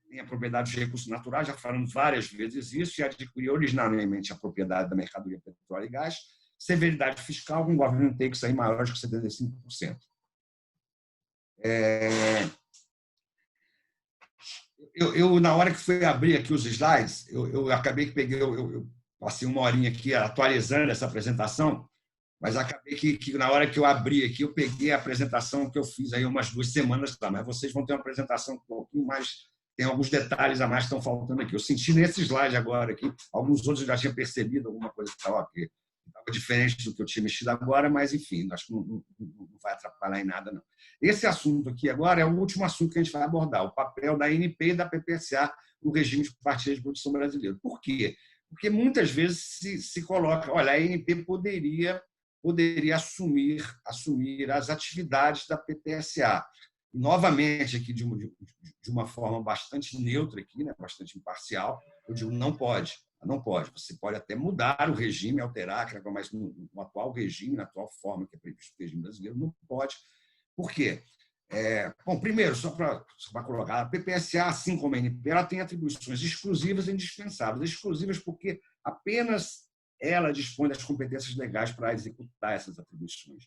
tem a propriedade de recursos naturais, já falamos várias vezes isso, e adquiriu originalmente a propriedade da mercadoria petróleo e gás, severidade fiscal com government takes aí maiores que 75%. Eu, na hora que fui abrir aqui os slides, eu acabei que peguei, eu passei uma horinha aqui atualizando essa apresentação, mas acabei que na hora que eu abri aqui, eu peguei a apresentação que eu fiz aí umas 2 semanas lá, mas vocês vão ter uma apresentação um pouquinho mais, tem alguns detalhes a mais que estão faltando aqui. Eu senti nesse slide agora aqui, alguns outros eu já tinha percebido alguma coisa que estava diferente do que eu tinha mexido agora, mas enfim, acho que não vai atrapalhar em nada, não. Esse assunto aqui agora é o último assunto que a gente vai abordar, o papel da ANP e da PPSA no regime de partilha de produção brasileiro. Por quê? Porque muitas vezes se coloca, olha, a ANP poderia assumir as atividades da PPSA. Novamente, aqui de uma forma bastante neutra, aqui, né, bastante imparcial, eu digo, não pode. Não pode. Você pode até mudar o regime, alterar, mas no atual regime, na atual forma que é previsto no regime brasileiro, não pode. Por quê? Bom, primeiro, só para colocar, a PPSA, assim como a ANP, ela tem atribuições exclusivas e indispensáveis. Exclusivas porque apenas ela dispõe das competências legais para executar essas atribuições.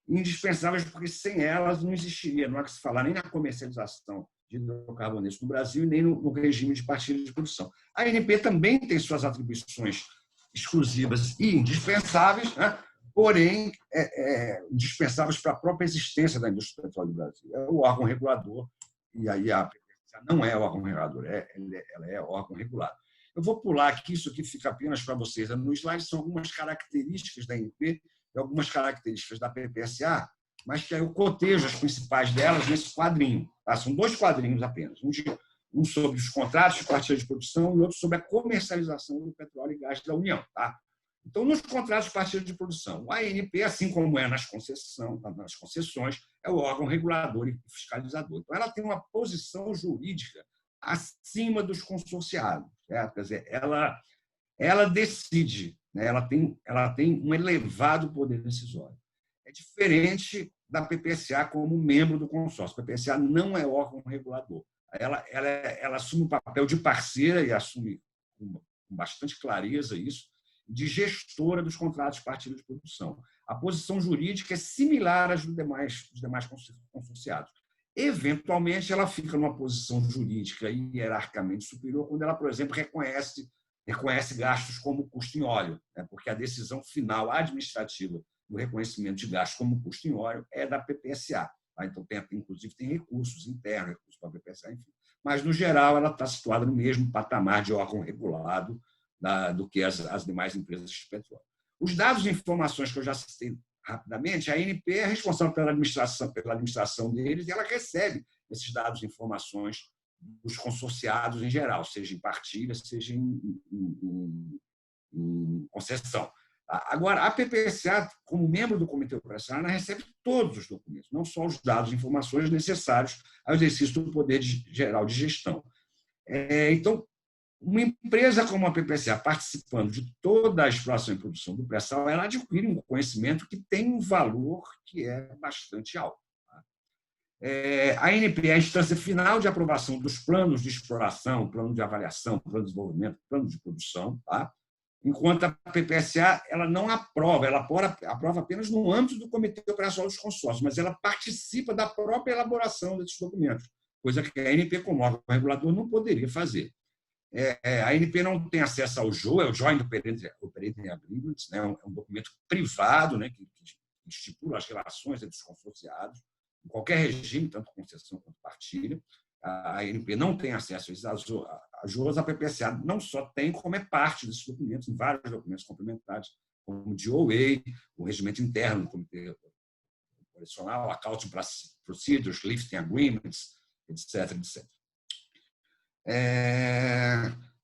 Indispensáveis porque sem elas não existiria, não há que se falar nem na comercialização de hidrocarbonetos no Brasil e nem no regime de partilha de produção. A ANP também tem suas atribuições exclusivas e indispensáveis, né? Porém, indispensáveis para a própria existência da indústria do petróleo do Brasil. É o órgão regulador, e aí a PPSA não é órgão regulador, ela é órgão regulado. Eu vou pular aqui, isso aqui fica apenas para vocês. No slide são algumas características da ANP e algumas características da PPSA, mas que eu cotejo as principais delas nesse quadrinho. Tá? São 2 quadrinhos apenas. Um sobre os contratos de partilha de produção e outro sobre a comercialização do petróleo e gás da União. Tá? Então, nos contratos de partilha de produção, a ANP, assim como é nas concessões, é o órgão regulador e fiscalizador. Então, ela tem uma posição jurídica acima dos consorciados. Certo? Quer dizer, ela decide, né? Ela tem um elevado poder decisório. É diferente da PPSA como membro do consórcio. A PPSA não é órgão regulador. Ela assume o papel de parceira e assume com bastante clareza isso, de gestora dos contratos de partilha de produção. A posição jurídica é similar às dos demais consorciados. Eventualmente, ela fica numa posição jurídica e hierarquicamente superior quando ela, por exemplo, reconhece gastos como custo em óleo, né? Porque a decisão final administrativa do reconhecimento de gastos como custo em óleo é da PPSA. Tá? Então, inclusive, tem recursos internos, recursos para a PPSA, enfim. Mas, no geral, ela está situada no mesmo patamar de órgão regulado do que as demais empresas de petróleo. Os dados e informações que eu já citei rapidamente, a ANP é responsável pela administração deles e ela recebe esses dados e informações dos consorciados em geral, seja em partilha, seja em concessão. Agora, a PPSA, como membro do Comitê Operacional, ela recebe todos os documentos, não só os dados e informações necessários ao exercício do poder geral de gestão. Então, uma empresa como a PPSA, participando de toda a exploração e produção do pré-sal, ela adquire um conhecimento que tem um valor que é bastante alto. A ANP é a instância final de aprovação dos planos de exploração, plano de avaliação, plano de desenvolvimento, plano de produção, tá? Enquanto a PPSA ela não aprova, ela aprova apenas no âmbito do Comitê Operacional dos Consórcios, mas ela participa da própria elaboração desses documentos, coisa que a ANP, como órgão regulador, não poderia fazer. A ANP não tem acesso ao JOA, é o Joint Operating Agreement, né? É um documento privado, né? que estipula as relações entre os consorciados, em qualquer regime, tanto concessão quanto partilha. A ANP não tem acesso às JOAs, a PPSA não só tem, como é parte desses documentos, em vários documentos complementares, como o DOA, o regimento interno do Comitê Operacional, Accounting Procedures, Lifting Agreements, etc. etc.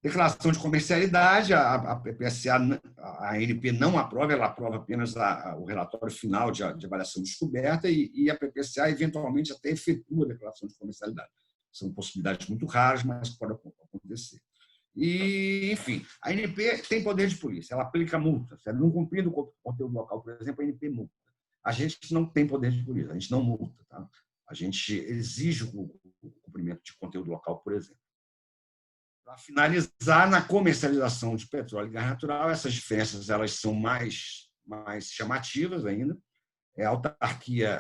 Declaração de comercialidade, a PPSA, a ANP não aprova, ela aprova apenas o relatório final de avaliação de descoberta e a PPSA, eventualmente, até efetua a declaração de comercialidade. São possibilidades muito raras, mas pode acontecer. E, enfim, a ANP tem poder de polícia, ela aplica multa. Se ela não cumprir o conteúdo local, por exemplo, a ANP multa. A gente não tem poder de polícia, a gente não multa. Tá? A gente exige o cumprimento de conteúdo local, por exemplo. Para finalizar, na comercialização de petróleo e gás natural, essas diferenças elas são mais chamativas ainda. A autarquia,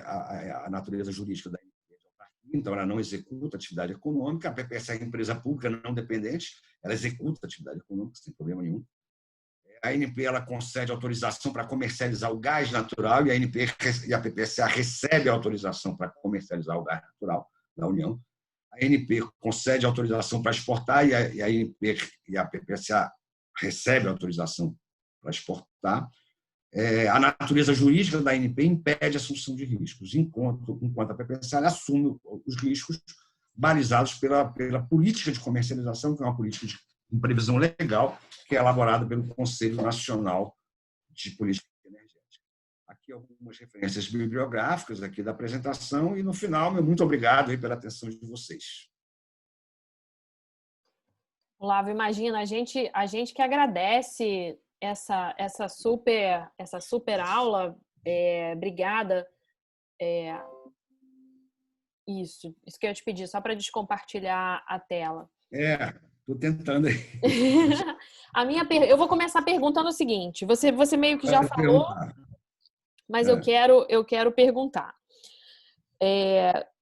a natureza jurídica da ANP é de autarquia, então ela não executa atividade econômica. A PPSA é empresa pública não dependente, ela executa atividade econômica sem problema nenhum. A ANP ela concede autorização para comercializar o gás natural e a PPSA recebe a autorização para comercializar o gás natural da União. A ANP concede autorização para exportar e a ANP e a PPSA recebe autorização para exportar. A natureza jurídica da ANP impede a assunção de riscos, enquanto a PPSA assume os riscos balizados pela política de comercialização, que é uma política de previsão legal, que é elaborada pelo Conselho Nacional de Política Energética. Aqui algumas referências bibliográficas aqui da apresentação e, no final, muito obrigado aí pela atenção de vocês. Olavo, imagina, a gente que agradece essa super aula. Obrigada. Isso que eu ia te pedir, só para descompartilhar a tela. Estou tentando aí. Eu vou começar perguntando o seguinte: você meio que já falou, mas eu quero perguntar.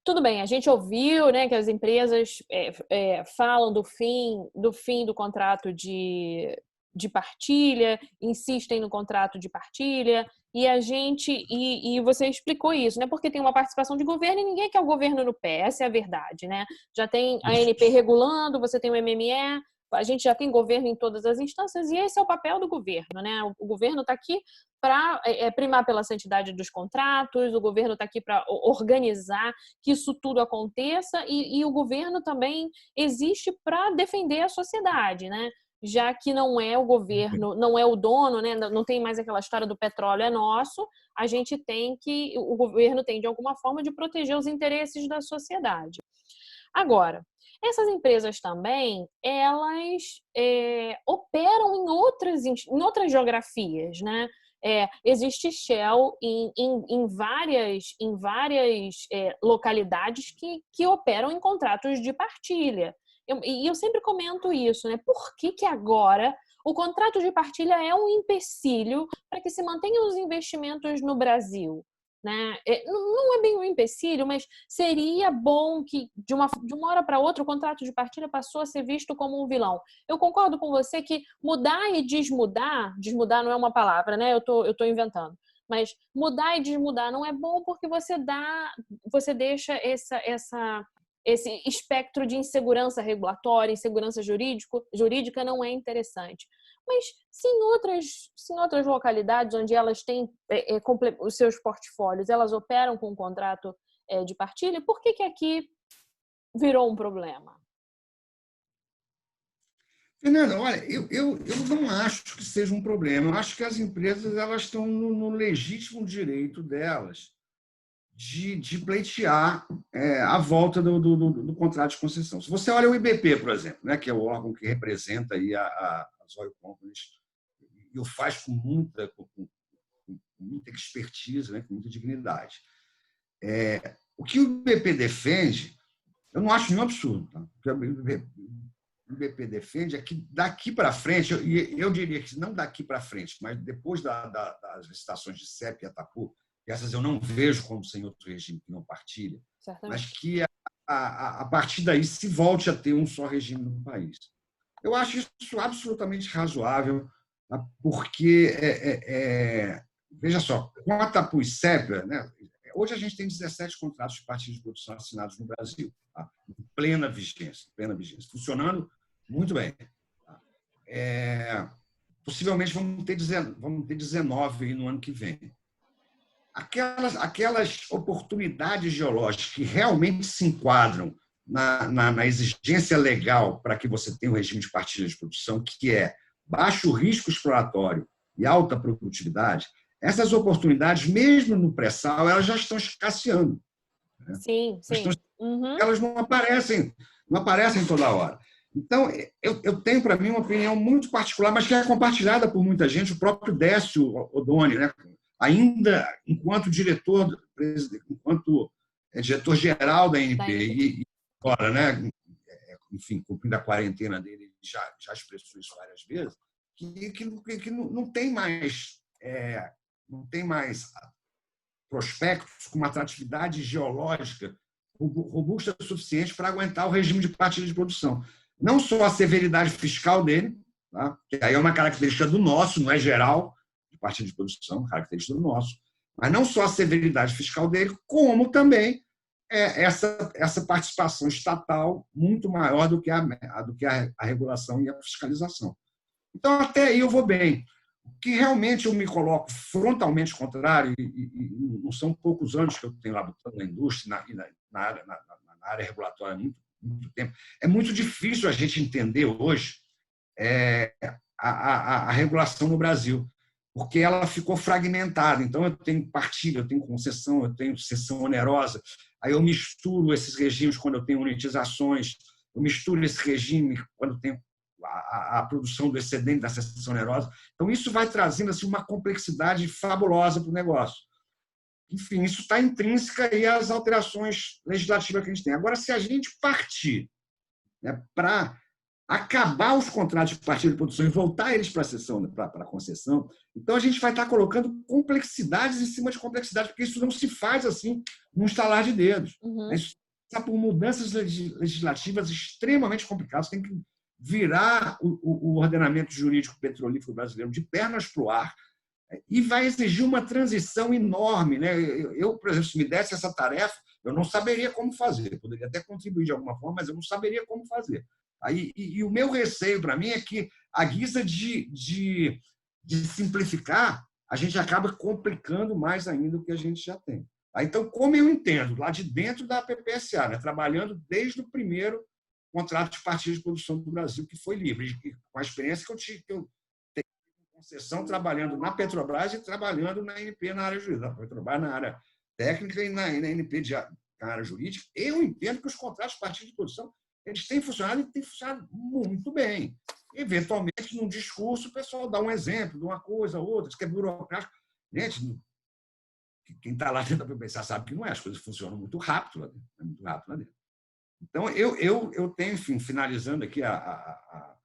Tudo bem, a gente ouviu, né, que as empresas falam do fim do contrato de partilha, insistem no contrato de partilha, e você explicou isso, né? Porque tem uma participação de governo e ninguém quer o governo no pé, essa é a verdade, né? Já tem a ANP regulando, você tem o MME, a gente já tem governo em todas as instâncias e esse é o papel do governo, né? O governo está aqui para primar pela santidade dos contratos, o governo está aqui para organizar que isso tudo aconteça e o governo também existe para defender a sociedade, né? Já que não é o governo, não é o dono, né? Não tem mais aquela história do petróleo é nosso, o governo tem de alguma forma de proteger os interesses da sociedade. Agora, essas empresas também, elas operam em outras geografias, né? Existe Shell em várias localidades que operam em contratos de partilha. Eu sempre comento isso, né? Por que agora o contrato de partilha é um empecilho para que se mantenham os investimentos no Brasil? Né? Não é bem um empecilho, mas seria bom que de uma hora para outra o contrato de partilha passou a ser visto como um vilão. Eu concordo com você que mudar e desmudar não é uma palavra, né? Eu tô inventando. Mas mudar e desmudar não é bom porque você deixa esse espectro de insegurança regulatória, insegurança jurídica não é interessante. Mas se em outras localidades onde elas têm os seus portfólios, elas operam com um contrato de partilha, por que aqui virou um problema? Fernanda, olha, eu não acho que seja um problema. Eu acho que as empresas elas estão no legítimo direito delas de pleitear a volta do contrato de concessão. Se você olha o IBP, por exemplo, né, que é o órgão que representa aí as oil companies, e o faz com muita expertise, né, com muita dignidade. O que o IBP defende, eu não acho nenhum absurdo. Tá? O que o IBP defende é que daqui para frente, eu diria que não daqui para frente, mas depois das licitações de CEP e Atapu, essas eu não vejo como sem outro regime que não partilha, certamente, mas que a partir daí se volte a ter um só regime no país. Eu acho isso absolutamente razoável, tá? Porque, veja só, quanto a PUICEP, né? Hoje a gente tem 17 contratos de partidos de produção assinados no Brasil, tá? Em plena vigência, funcionando muito bem. Tá? Possivelmente vamos ter 19 aí no ano que vem. Aquelas oportunidades geológicas que realmente se enquadram na exigência legal para que você tenha um regime de partilha de produção, que é baixo risco exploratório e alta produtividade, essas oportunidades, mesmo no pré-sal, elas já estão escasseando. Né? Sim, sim. Elas não aparecem toda hora. Então, eu tenho para mim uma opinião muito particular, mas que é compartilhada por muita gente, o próprio Décio Odoni, né? Ainda enquanto diretor-geral da ANP, e agora, né? Enfim, cumprindo a quarentena dele, já expressou isso várias vezes, que não tem mais prospectos com uma atratividade geológica robusta o suficiente para aguentar o regime de partilha de produção. Não só a severidade fiscal dele, tá? Que aí é uma característica do nosso, não é geral, de partilha de produção, característica do nosso, mas não só a severidade fiscal dele, como também essa participação estatal muito maior do que a regulação e a fiscalização. Então, até aí eu vou bem. O que realmente eu me coloco frontalmente contrário, e não são poucos anos que eu tenho labutando na indústria, na área regulatória há muito tempo, é muito difícil a gente entender hoje a regulação no Brasil, porque ela ficou fragmentada. Então, eu tenho partilha, eu tenho concessão, eu tenho cessão onerosa, aí eu misturo esses regimes quando eu tenho unitizações, eu misturo esse regime quando eu tenho a produção do excedente da cessão onerosa. Então, isso vai trazendo assim, uma complexidade fabulosa para o negócio. Enfim, isso está intrínseca aí às alterações legislativas que a gente tem. Agora, se a gente partir, né, para acabar os contratos de partilha de produção e voltar eles para a concessão, então a gente vai estar colocando complexidades em cima de complexidades, porque isso não se faz assim num estalar de dedos. Isso passa por mudanças legislativas extremamente complicadas. Tem que virar o ordenamento jurídico petrolífero brasileiro de pernas para o ar, e vai exigir uma transição enorme. Né? Eu, por exemplo, se me desse essa tarefa, eu não saberia como fazer. Poderia até contribuir de alguma forma, mas eu não saberia como fazer. E o meu receio para mim é que, à guisa de simplificar, a gente acaba complicando mais ainda o que a gente já tem. Então, como eu entendo, lá de dentro da PPSA, né, trabalhando desde o primeiro contrato de partilha de produção do Brasil, que foi livre, com a experiência que eu tenho concessão, trabalhando na Petrobras e trabalhando na ANP na área jurídica, na Petrobras na área técnica e na ANP na área jurídica. Eu entendo que os contratos de partilha de produção eles têm funcionado e têm funcionado muito bem. Eventualmente, num discurso, o pessoal dá um exemplo de uma coisa, outra, que é burocrático. Gente, quem está lá dentro da PPSA sabe que não é, as coisas funcionam muito rápido lá dentro. É muito rápido lá dentro. Então, eu tenho, enfim, finalizando aqui a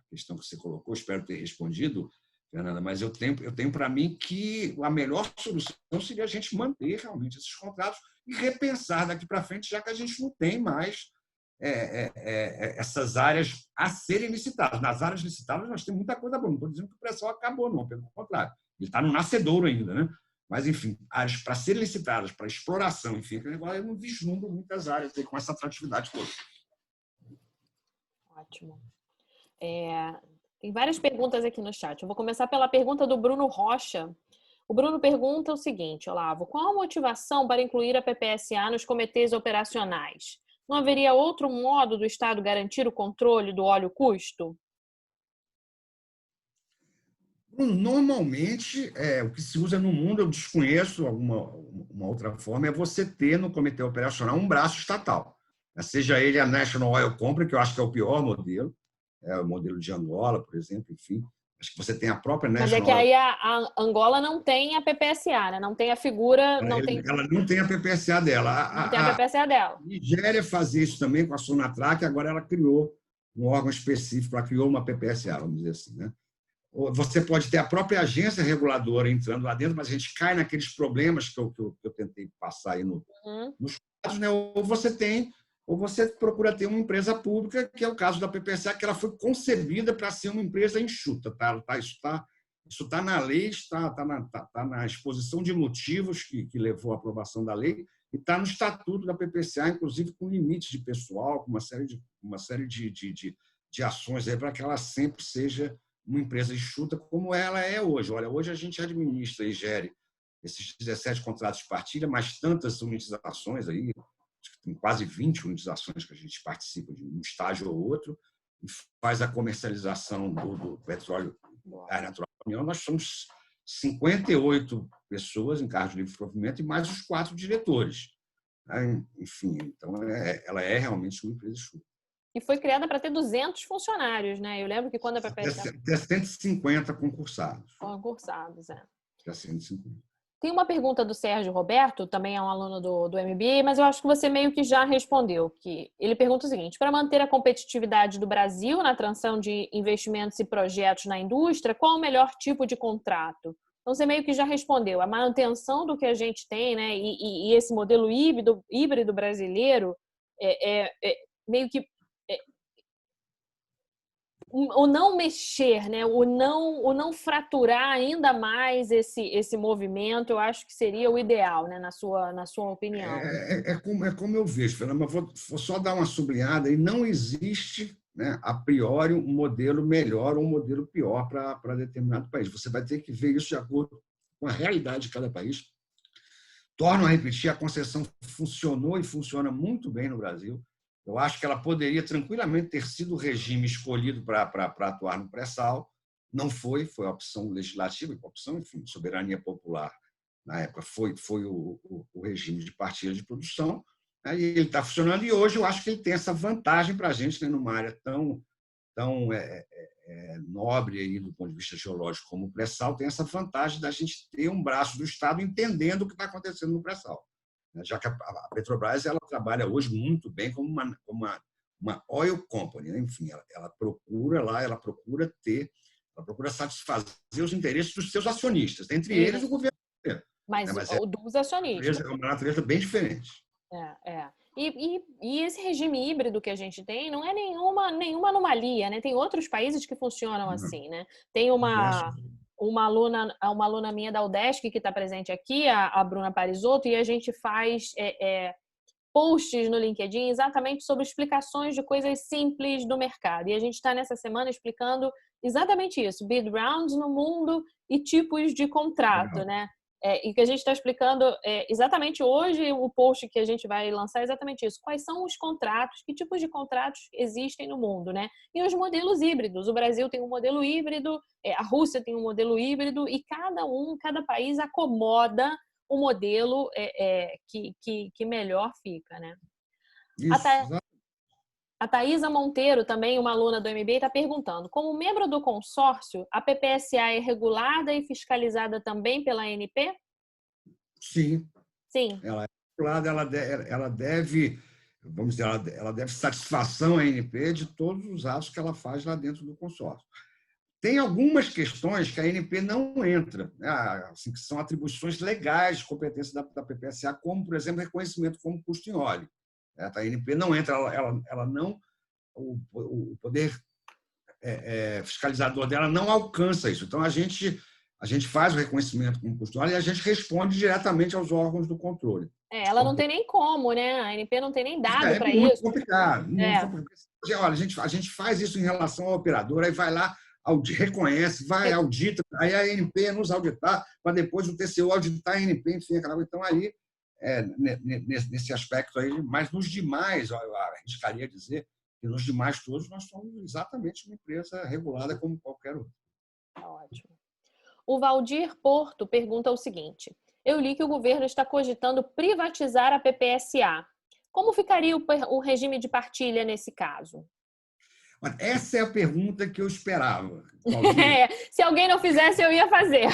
questão que você colocou, espero ter respondido, Fernanda, mas eu tenho para mim que a melhor solução seria a gente manter realmente esses contratos e repensar daqui para frente, já que a gente não tem mais essas áreas a serem licitadas. Nas áreas licitadas, nós temos muita coisa boa. Não estou dizendo que o pré-sal acabou, não, pelo contrário. Ele está no nascedouro ainda, né? Mas, enfim, áreas para serem licitadas, para exploração, enfim, agora eu não vislumbro muitas áreas aí com essa atratividade toda. Ótimo. Tem várias perguntas aqui no chat. Eu vou começar pela pergunta do Bruno Rocha. O Bruno pergunta o seguinte, Olavo, qual a motivação para incluir a PPSA nos comitês operacionais? Não haveria outro modo do Estado garantir o controle do óleo custo? Normalmente, o que se usa no mundo, eu desconheço uma outra forma, é você ter no comitê operacional um braço estatal. Seja ele a National Oil Company, que eu acho que é o pior modelo, o modelo de Angola, por exemplo, enfim. Acho que você tem a própria National Oil. Mas é que aí a Angola não tem a PPSA, né? Não tem a figura... Ela não tem a PPSA dela. Não tem a PPSA dela. A Nigéria fazia isso também com a Sonatrach, agora ela criou um órgão específico, ela criou uma PPSA, vamos dizer assim, né? Você pode ter a própria agência reguladora entrando lá dentro, mas a gente cai naqueles problemas que eu tentei passar aí nos casos, né? Ou você tem ou você procura ter uma empresa pública, que é o caso da PPSA, que ela foi concebida para ser uma empresa enxuta. Isso está na lei, está na exposição de motivos que levou à aprovação da lei, e está no estatuto da PPSA, inclusive com limites de pessoal, com uma série de ações para que ela sempre seja uma empresa enxuta, como ela é hoje. Olha, hoje a gente administra e gere esses 17 contratos de partilha, mais tantas unitizações aí, tem quase 20 unitizações que a gente participa de um estágio ou outro, e faz a comercialização do petróleo natural da União. Nós somos 58 pessoas em cargos de livre provimento e mais os 4 diretores. Enfim, então ela é realmente uma empresa enxuta. E foi criada para ter 200 funcionários, né? Eu lembro que quando a PPSA... Até 150 concursados. Concursados, é. Até 150. Tem uma pergunta do Sérgio Roberto, também é um aluno do MBA, mas eu acho que você meio que já respondeu. Que ele pergunta o seguinte: para manter a competitividade do Brasil na transição de investimentos e projetos na indústria, qual o melhor tipo de contrato? Então, você meio que já respondeu. A manutenção do que a gente tem, né, e esse modelo híbrido brasileiro, meio que o não mexer, né? o não fraturar ainda mais esse movimento, eu acho que seria o ideal, né? na sua opinião. Como eu vejo, Fernanda, mas vou só dar uma sublinhada, e não existe, né, a priori um modelo melhor ou um modelo pior para determinado país. Você vai ter que ver isso de acordo com a realidade de cada país. Torno a repetir, a concessão funcionou e funciona muito bem no Brasil. Eu acho que ela poderia tranquilamente ter sido o regime escolhido para atuar no pré-sal. Não foi a opção legislativa, a opção, enfim, soberania popular. Na época foi o regime de partilha de produção. E ele está funcionando, e hoje eu acho que ele tem essa vantagem para a gente, né, numa área tão nobre aí, do ponto de vista geológico como o pré-sal, tem essa vantagem da gente ter um braço do Estado entendendo o que está acontecendo no pré-sal. Já que a Petrobras ela trabalha hoje muito bem como uma oil company, né? Enfim, ela procura satisfazer os interesses dos seus acionistas, entre eles o governo. Mas dos acionistas. É uma natureza bem diferente. E esse regime híbrido que a gente tem não é nenhuma anomalia, né? Tem outros países que funcionam assim, né? Tem uma aluna minha da UDESC que está presente aqui, a Bruna Parisotto, e a gente faz posts no LinkedIn exatamente sobre explicações de coisas simples do mercado. E a gente está nessa semana explicando exatamente isso, bid rounds no mundo e tipos de contrato, né? E que a gente está explicando exatamente hoje, o post que a gente vai lançar é exatamente isso. Quais são os contratos, que tipos de contratos existem no mundo, né? E os modelos híbridos. O Brasil tem um modelo híbrido, a Rússia tem um modelo híbrido, e cada país acomoda o modelo que melhor fica, né? Isso, a Thaisa Monteiro, também uma aluna do MBA, está perguntando: como membro do consórcio, a PPSA é regulada e fiscalizada também pela ANP? Sim. Sim. Ela é regulada, ela deve, vamos dizer, ela deve satisfação à ANP de todos os atos que ela faz lá dentro do consórcio. Tem algumas questões que a ANP não entra, né? Assim, que são atribuições legais de competência da PPSA, como, por exemplo, reconhecimento como custo em óleo. A ANP não entra, ela não, o poder fiscalizador dela não alcança isso. Então, a gente faz o reconhecimento como custo em óleo e a gente responde diretamente aos órgãos do controle. Ela não tem nem como, né? A ANP não tem nem dado para isso. É muito complicado. Olha, a gente faz isso em relação ao operador, aí vai lá, reconhece, vai, audita, aí a ANP nos auditar, para depois o TCU auditar a ANP, enfim, então aí, nesse aspecto aí, mas nos demais, eu arriscaria dizer que nos demais todos nós somos exatamente uma empresa regulada como qualquer outra. Ótimo. O Valdir Porto pergunta o seguinte: eu li que o governo está cogitando privatizar a PPSA. Como ficaria o regime de partilha nesse caso? Essa é a pergunta que eu esperava. Se alguém não fizesse, eu ia fazer.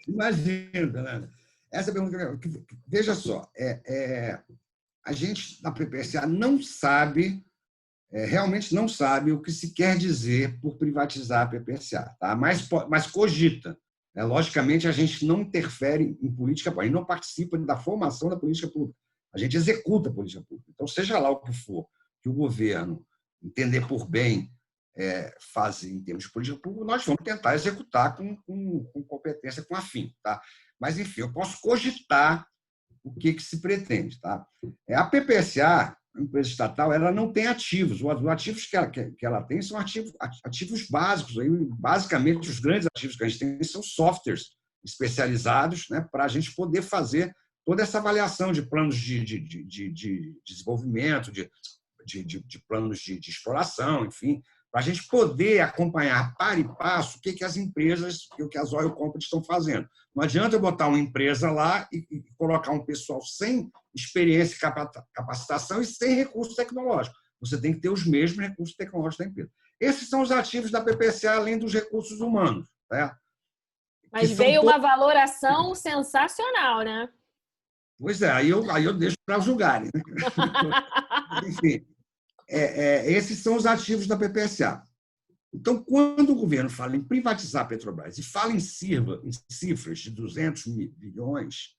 Imagina, Fernanda. Essa é a pergunta que eu... Veja só, a gente, na PPSA, não sabe, realmente não sabe o que se quer dizer por privatizar a PPSA, tá? Mas cogita. Logicamente, a gente não interfere em política pública, a gente não participa da formação da política pública. a gente executa a política pública. Então, seja lá o que for que o governo entender por bem fazer em termos de política pública, nós vamos tentar executar com competência, com afinco. Tá? Mas, enfim, eu posso cogitar o que se pretende. Tá? A PPSA, a empresa estatal, ela não tem ativos. Os ativos que ela tem são ativos básicos. Aí, basicamente, os grandes ativos que a gente tem são softwares especializados, né, para a gente poder fazer toda essa avaliação de planos de desenvolvimento, de planos de exploração, enfim, para a gente poder acompanhar par e passo o que as empresas, o que as oil companies estão fazendo. Não adianta eu botar uma empresa lá e colocar um pessoal sem experiência e capacitação e sem recurso tecnológico. Você tem que ter os mesmos recursos tecnológicos da empresa. Esses são os ativos da PPCA, além dos recursos humanos. Né? Mas veio uma valoração sensacional, né? Pois é, aí eu deixo para julgarem. Né? Enfim, esses são os ativos da PPSA. Então, quando o governo fala em privatizar a Petrobras e fala em cifras de 200 bilhões,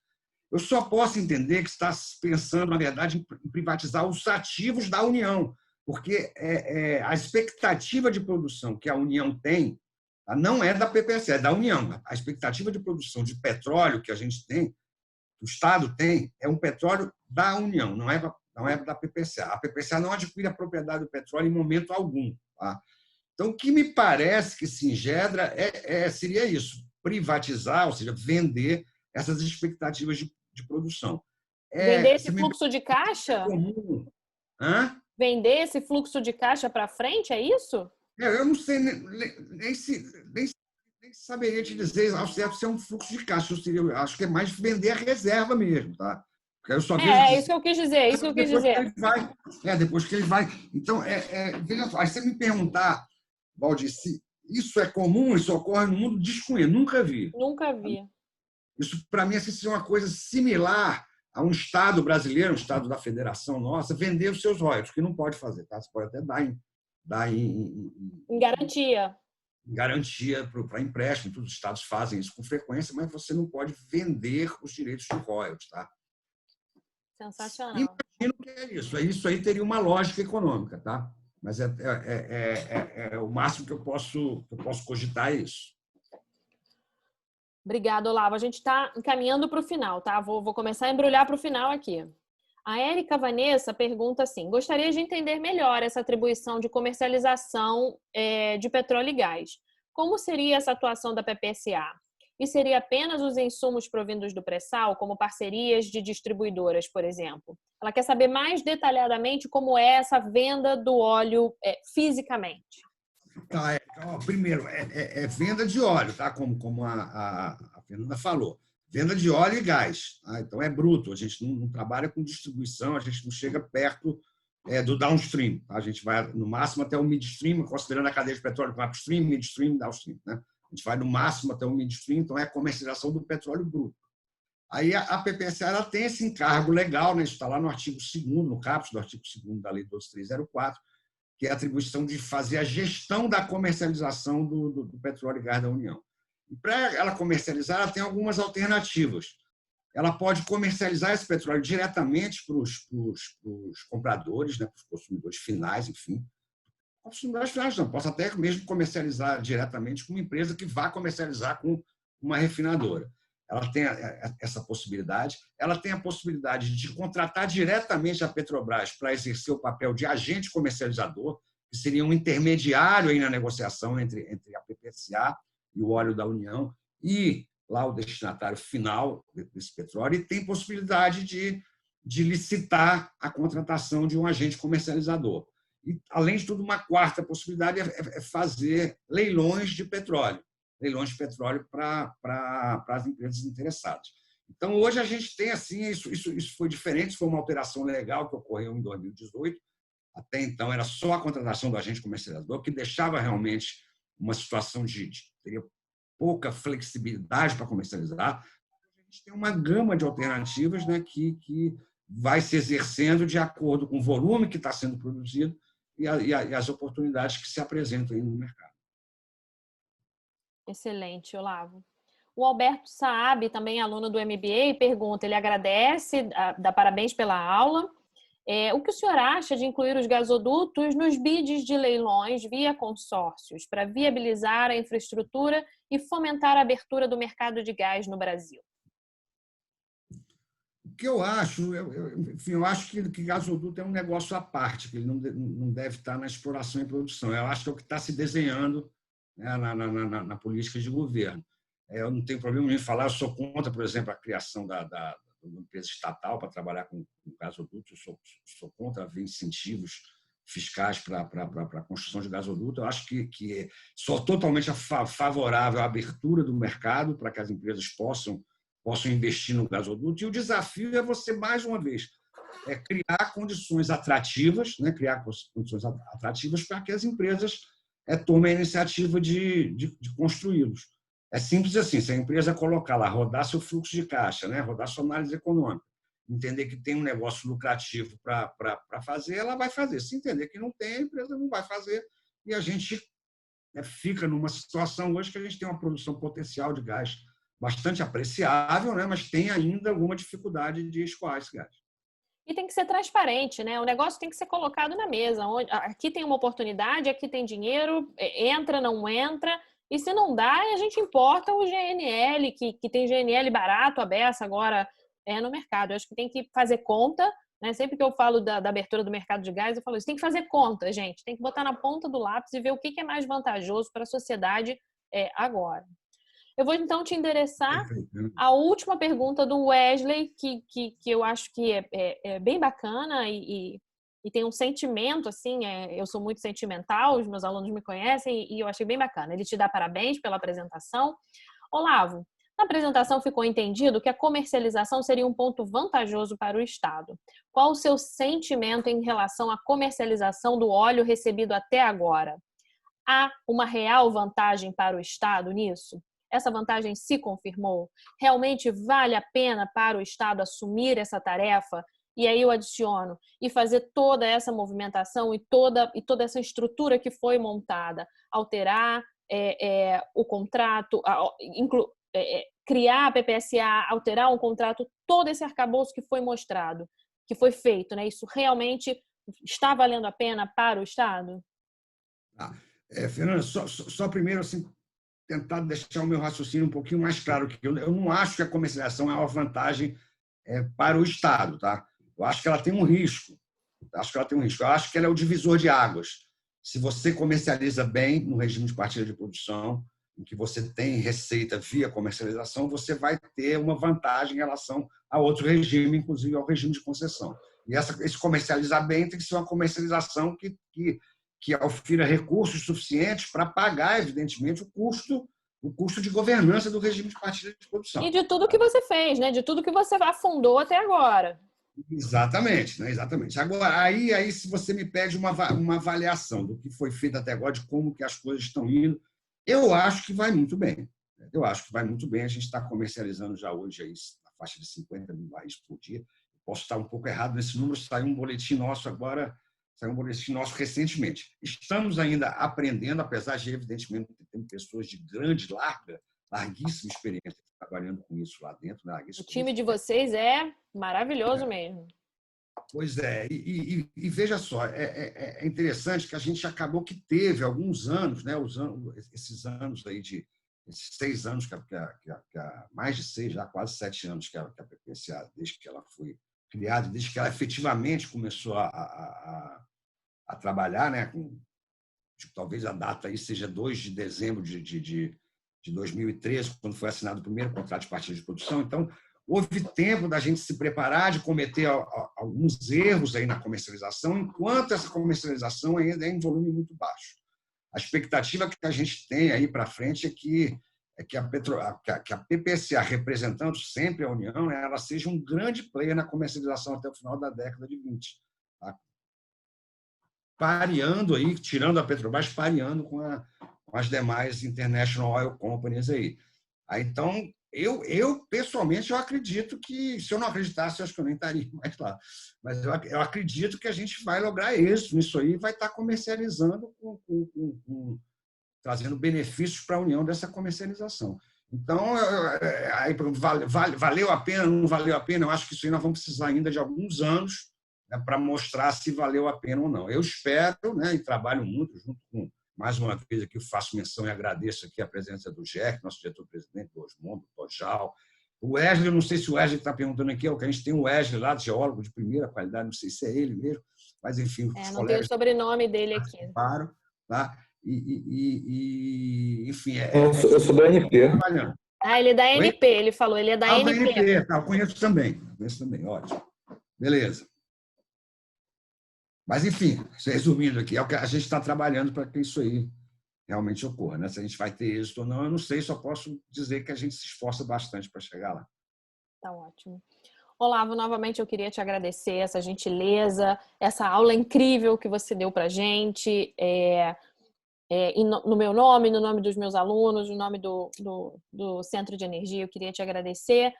eu só posso entender que está pensando, na verdade, em privatizar os ativos da União, porque a expectativa de produção que a União tem não é da PPSA, é da União. A expectativa de produção de petróleo que a gente tem, o Estado tem, é um petróleo da União, não é da PPCA. A PPCA não adquire a propriedade do petróleo em momento algum. Tá? Então, o que me parece que se engendra seria isso, privatizar, ou seja, vender essas expectativas de produção. Vender esse fluxo de caixa? Comum. Hã? Vender esse fluxo de caixa para frente, é isso? Eu não sei nem saberia te dizer ao certo se é um fluxo de caixa. Acho que é mais vender a reserva mesmo, tá? Eu só vejo isso que eu quis dizer, isso que eu quis dizer. Depois que ele vai. Então, veja só, aí você me perguntar, Valdir, se isso é comum, isso ocorre no mundo, desconheço, nunca vi. Nunca vi. Isso, para mim, assim, é uma coisa similar a um Estado brasileiro, um Estado da federação nossa, vender os seus royalties, que não pode fazer, tá? Você pode até dar em garantia. Garantia para empréstimo, todos os estados fazem isso com frequência, mas você não pode vender os direitos de royalties, tá? Sensacional. Imagino que é isso. Isso aí teria uma lógica econômica, tá? Mas é o máximo que eu posso cogitar isso. Obrigada, Olavo. A gente está encaminhando para o final, tá? Vou começar a embrulhar para o final aqui. A Érica Vanessa pergunta assim: gostaria de entender melhor essa atribuição de comercialização de petróleo e gás. Como seria essa atuação da PPSA? E seria apenas os insumos provindos do pré-sal, como parcerias de distribuidoras, por exemplo? Ela quer saber mais detalhadamente como é essa venda do óleo fisicamente. Tá, primeiro, venda de óleo, tá? Como a Fernanda falou. Venda de óleo e gás. Tá? Então, é bruto. A gente não trabalha com distribuição, a gente não chega perto do downstream. Tá? A gente vai, no máximo, até o midstream, considerando a cadeia de petróleo com upstream, midstream, downstream. Né? A gente vai, no máximo, até o midstream, então é a comercialização do petróleo bruto. Aí, a PPSA ela tem esse encargo legal, né? Isso está lá no artigo 2º, no caput do artigo 2º da Lei 12.304, que é a atribuição de fazer a gestão da comercialização do petróleo e gás da União. E para ela comercializar, ela tem algumas alternativas. Ela pode comercializar esse petróleo diretamente para os compradores, né, para os consumidores finais, enfim. Consumidores finais não, posso até mesmo comercializar diretamente com uma empresa que vá comercializar com uma refinadora. Ela tem essa possibilidade. Ela tem a possibilidade de contratar diretamente a Petrobras para exercer o papel de agente comercializador, que seria um intermediário aí na negociação entre a PPSA e o óleo da União, e lá o destinatário final desse petróleo, e tem possibilidade de licitar a contratação de um agente comercializador. E, além de tudo, uma quarta possibilidade é fazer leilões de petróleo para as empresas interessadas. Então, hoje a gente tem assim, isso foi diferente, isso foi uma alteração legal que ocorreu em 2018. Até então era só a contratação do agente comercializador, que deixava realmente uma situação teria pouca flexibilidade para comercializar. A gente tem uma gama de alternativas, né, que vai se exercendo de acordo com o volume que está sendo produzido e as oportunidades que se apresentam aí no mercado. Excelente, Olavo. O Alberto Saab, também aluno do MBA, pergunta, ele agradece, dá parabéns pela aula. O que o senhor acha de incluir os gasodutos nos bids de leilões via consórcios para viabilizar a infraestrutura e fomentar a abertura do mercado de gás no Brasil? O que eu acho, enfim, eu acho que gasoduto é um negócio à parte, que ele não deve estar na exploração e produção. Eu acho que é o que está se desenhando, né, na política de governo. Eu não tenho problema em falar, eu sou contra, por exemplo, a criação de uma empresa estatal para trabalhar com gasoduto, eu sou contra haver incentivos fiscais para a construção de gasoduto. Eu acho que sou totalmente favorável à abertura do mercado para que as empresas possam investir no gasoduto. E o desafio é você, mais uma vez, criar condições atrativas, né? Criar condições atrativas para que as empresas tomem a iniciativa de construí-los. É simples assim, se a empresa colocar lá, rodar seu fluxo de caixa, né? Rodar sua análise econômica, entender que tem um negócio lucrativo para fazer, ela vai fazer. Se entender que não tem, a empresa não vai fazer. E a gente fica numa situação hoje que a gente tem uma produção potencial de gás bastante apreciável, né? Mas tem ainda alguma dificuldade de escoar esse gás. E tem que ser transparente, né? O negócio tem que ser colocado na mesa. Aqui tem uma oportunidade, aqui tem dinheiro, entra, não entra. E se não dá, a gente importa o GNL, que tem GNL barato, a beça agora no mercado. Eu acho que tem que fazer conta, né? Sempre que eu falo da abertura do mercado de gás, eu falo isso, tem que fazer conta, gente. Tem que botar na ponta do lápis e ver o que é mais vantajoso para a sociedade agora. Eu vou, então, te endereçar a última pergunta do Wesley, que eu acho que é bem bacana e tem um sentimento, assim, eu sou muito sentimental, os meus alunos me conhecem e eu achei bem bacana. Ele te dá parabéns pela apresentação. Olavo, na apresentação ficou entendido que a comercialização seria um ponto vantajoso para o Estado. Qual o seu sentimento em relação à comercialização do óleo recebido até agora? Há uma real vantagem para o Estado nisso? Essa vantagem se confirmou? Realmente vale a pena para o Estado assumir essa tarefa? E aí eu adiciono, e fazer toda essa movimentação e toda essa estrutura que foi montada, alterar o contrato, criar a PPSA, alterar um contrato, todo esse arcabouço que foi mostrado, que foi feito, né? Isso realmente está valendo a pena para o Estado? Fernanda, só primeiro, assim, tentar deixar o meu raciocínio um pouquinho mais claro, que eu não acho que a comercialização é uma vantagem para o Estado, tá? Eu acho que ela tem um risco. Eu acho que ela é o divisor de águas. Se você comercializa bem no regime de partilha de produção, em que você tem receita via comercialização, você vai ter uma vantagem em relação a outro regime, inclusive ao regime de concessão. E esse comercializar bem tem que ser uma comercialização que ofira recursos suficientes para pagar, evidentemente, o custo de governança do regime de partilha de produção. E de tudo que você fez, né? De tudo que você afundou até agora. Exatamente, né? Exatamente. Agora, aí se você me pede uma avaliação do que foi feito até agora, de como que as coisas estão indo, eu acho que vai muito bem. Eu acho que vai muito bem. A gente está comercializando já hoje aí, na faixa de 50 mil barris por dia. Posso estar um pouco errado nesse número, saiu um boletim nosso recentemente. Estamos ainda aprendendo, apesar de, evidentemente, ter pessoas de larguíssima experiência trabalhando com isso lá dentro. Né? O time de vocês é maravilhoso mesmo. Pois é, e veja só, é interessante que a gente acabou que teve alguns anos, né, esses anos aí esses 6 anos, mais de 6, já quase 7 anos que a PPSA, desde que ela foi criada, desde que ela efetivamente começou a trabalhar, né, talvez a data aí seja 2 de dezembro de 2013, quando foi assinado o primeiro contrato de partilha de produção. Então, houve tempo da gente se preparar, de cometer alguns erros aí na comercialização, enquanto essa comercialização ainda é em volume muito baixo. A expectativa que a gente tem aí para frente é que a PPSA, representando sempre a União, né, ela seja um grande player na comercialização até o final da década de 20. Tá? Pareando aí, tirando a Petrobras, pareando com as demais International Oil Companies aí. Então, eu pessoalmente, eu acredito que, se eu não acreditasse, eu acho que eu nem estaria mais lá. Mas eu acredito que a gente vai lograr êxito nisso aí, vai estar comercializando, trazendo benefícios para a União dessa comercialização. Então, aí, valeu a pena, não valeu a pena? Eu acho que isso aí nós vamos precisar ainda de alguns anos, né, para mostrar se valeu a pena ou não. Eu espero, né, e trabalho muito junto com, mais uma vez aqui, eu faço menção e agradeço aqui a presença do GERC, nosso diretor-presidente, do Osmondo, do Tojal. O Wesley, eu não sei se o Wesley está perguntando aqui, é o que a gente tem o Wesley lá, geólogo de primeira qualidade, não sei se é ele mesmo, mas, enfim, os Não tem o colegas sobrenome dele aqui. participaram, tá? Enfim, Eu sou do NP. Ele é da Oi? NP, ele falou, ele é da NP. NP, tá, eu conheço também, ótimo. Beleza. Mas, enfim, resumindo aqui, é o que a gente está trabalhando para que isso aí realmente ocorra, né? Se a gente vai ter êxito ou não, eu não sei, só posso dizer que a gente se esforça bastante para chegar lá. Tá ótimo. Olavo, novamente eu queria te agradecer essa gentileza, essa aula incrível que você deu para a gente, no meu nome, no nome dos meus alunos, no nome do Centro de Energia, eu queria te agradecer.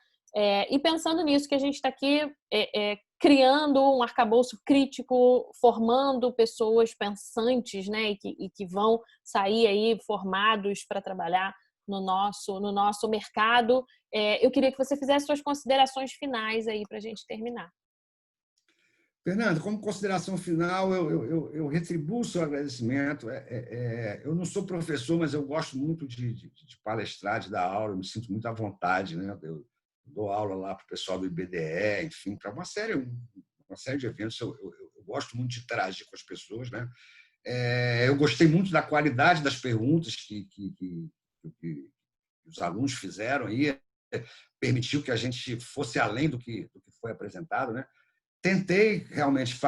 E pensando nisso, que a gente está aqui criando um arcabouço crítico, formando pessoas pensantes, né, e que vão sair aí formados para trabalhar no nosso mercado. Eu queria que você fizesse suas considerações finais aí para a gente terminar. Fernando, como consideração final, eu retribuo o seu agradecimento. Eu não sou professor, mas eu gosto muito de palestrar, de dar aula, eu me sinto muito à vontade, né? Eu dou aula lá para o pessoal do IBDE, enfim, para uma série de eventos. Eu gosto muito de interagir com as pessoas, né? Eu gostei muito da qualidade das perguntas que os alunos fizeram aí, permitiu que a gente fosse além do que foi apresentado, né? Tentei realmente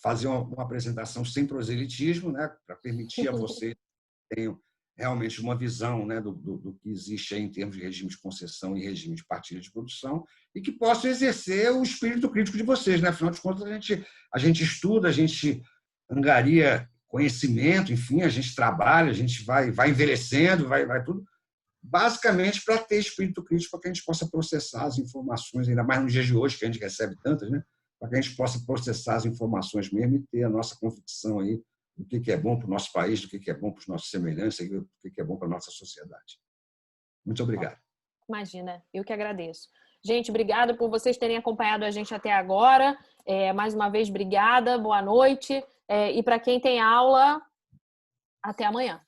fazer uma apresentação sem proselitismo, né, para permitir a vocês que tenham realmente uma visão, né, do que existe aí em termos de regime de concessão e regime de partilha de produção, e que possam exercer o espírito crítico de vocês, né? Afinal de contas, a gente estuda, a gente angaria conhecimento, enfim, a gente trabalha, a gente vai envelhecendo, vai tudo, basicamente para ter espírito crítico, para que a gente possa processar as informações, ainda mais nos dias de hoje, que a gente recebe tantas, né? Para que a gente possa processar as informações mesmo e ter a nossa convicção aí do que é bom para o nosso país, do que é bom para os nossos semelhantes, do que é bom para a nossa sociedade. Muito obrigado. Imagina, eu que agradeço. Gente, obrigada por vocês terem acompanhado a gente até agora. Mais uma vez, obrigada, boa noite. E para quem tem aula, até amanhã.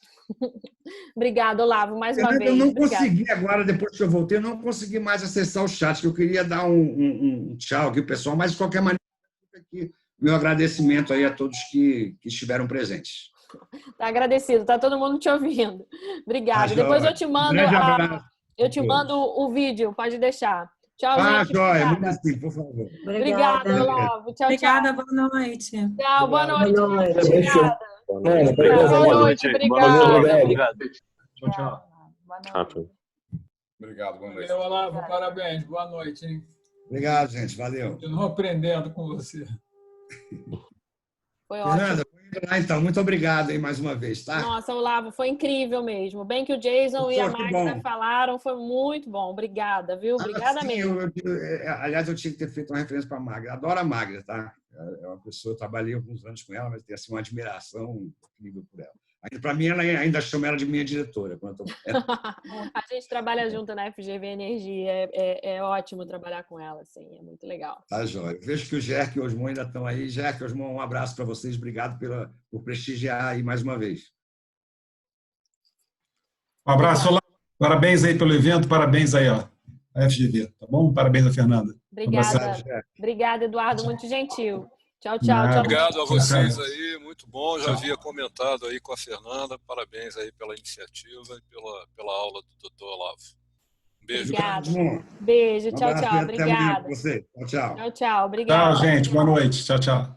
Obrigada, Olavo, mais uma vez. Eu não consegui agora, depois que eu voltei, eu não consegui mais acessar o chat, que eu queria dar um tchau aqui, pessoal, mas de qualquer maneira, aqui, meu agradecimento aí a todos que estiveram presentes. Tá agradecido, tá todo mundo te ouvindo. Obrigada. Depois eu te mando o vídeo, pode deixar. Tchau, gente. Joia, manda sim, por favor. Obrigada, Olavo. Tchau, obrigada, boa noite. Tchau, boa noite. Obrigada. Boa noite. Obrigado. Tchau, tchau. Tchau. Obrigado, boa noite. Olavo, parabéns, boa noite, hein? Obrigado, gente, valeu. Continuo aprendendo com você. Foi ótimo. Fernanda, então, muito obrigado aí mais uma vez, tá? Nossa, Olavo, foi incrível mesmo. Bem que o Jason e a Magda falaram, foi muito bom. Obrigada, viu? Obrigada mesmo. Aliás, eu tinha que ter feito uma referência para a Magda. Adoro a Magda, tá? É uma pessoa, eu trabalhei alguns anos com ela, mas tenho assim, uma admiração incrível por ela. Para mim, ela ainda chama ela de minha diretora. A gente trabalha junto na FGV Energia. É ótimo trabalhar com ela, assim, é muito legal. Tá, joia. Vejo que o Gerc e o Osmond ainda estão aí. Gerc e Osmond, um abraço para vocês. Obrigado por prestigiar aí mais uma vez. Um abraço, Olá. Parabéns aí pelo evento, parabéns aí, ó, a FGV, tá bom? Parabéns a Fernanda. Obrigada, Eduardo, muito gentil. Tchau. Obrigado a vocês aí, muito bom. Já havia comentado aí com a Fernanda. Parabéns aí pela iniciativa e pela aula do Dr. Olavo. Um beijo. Obrigada. Beijo, tchau. Obrigada. Tchau. Tchau, obrigada. Tchau, gente. Boa noite. Tchau.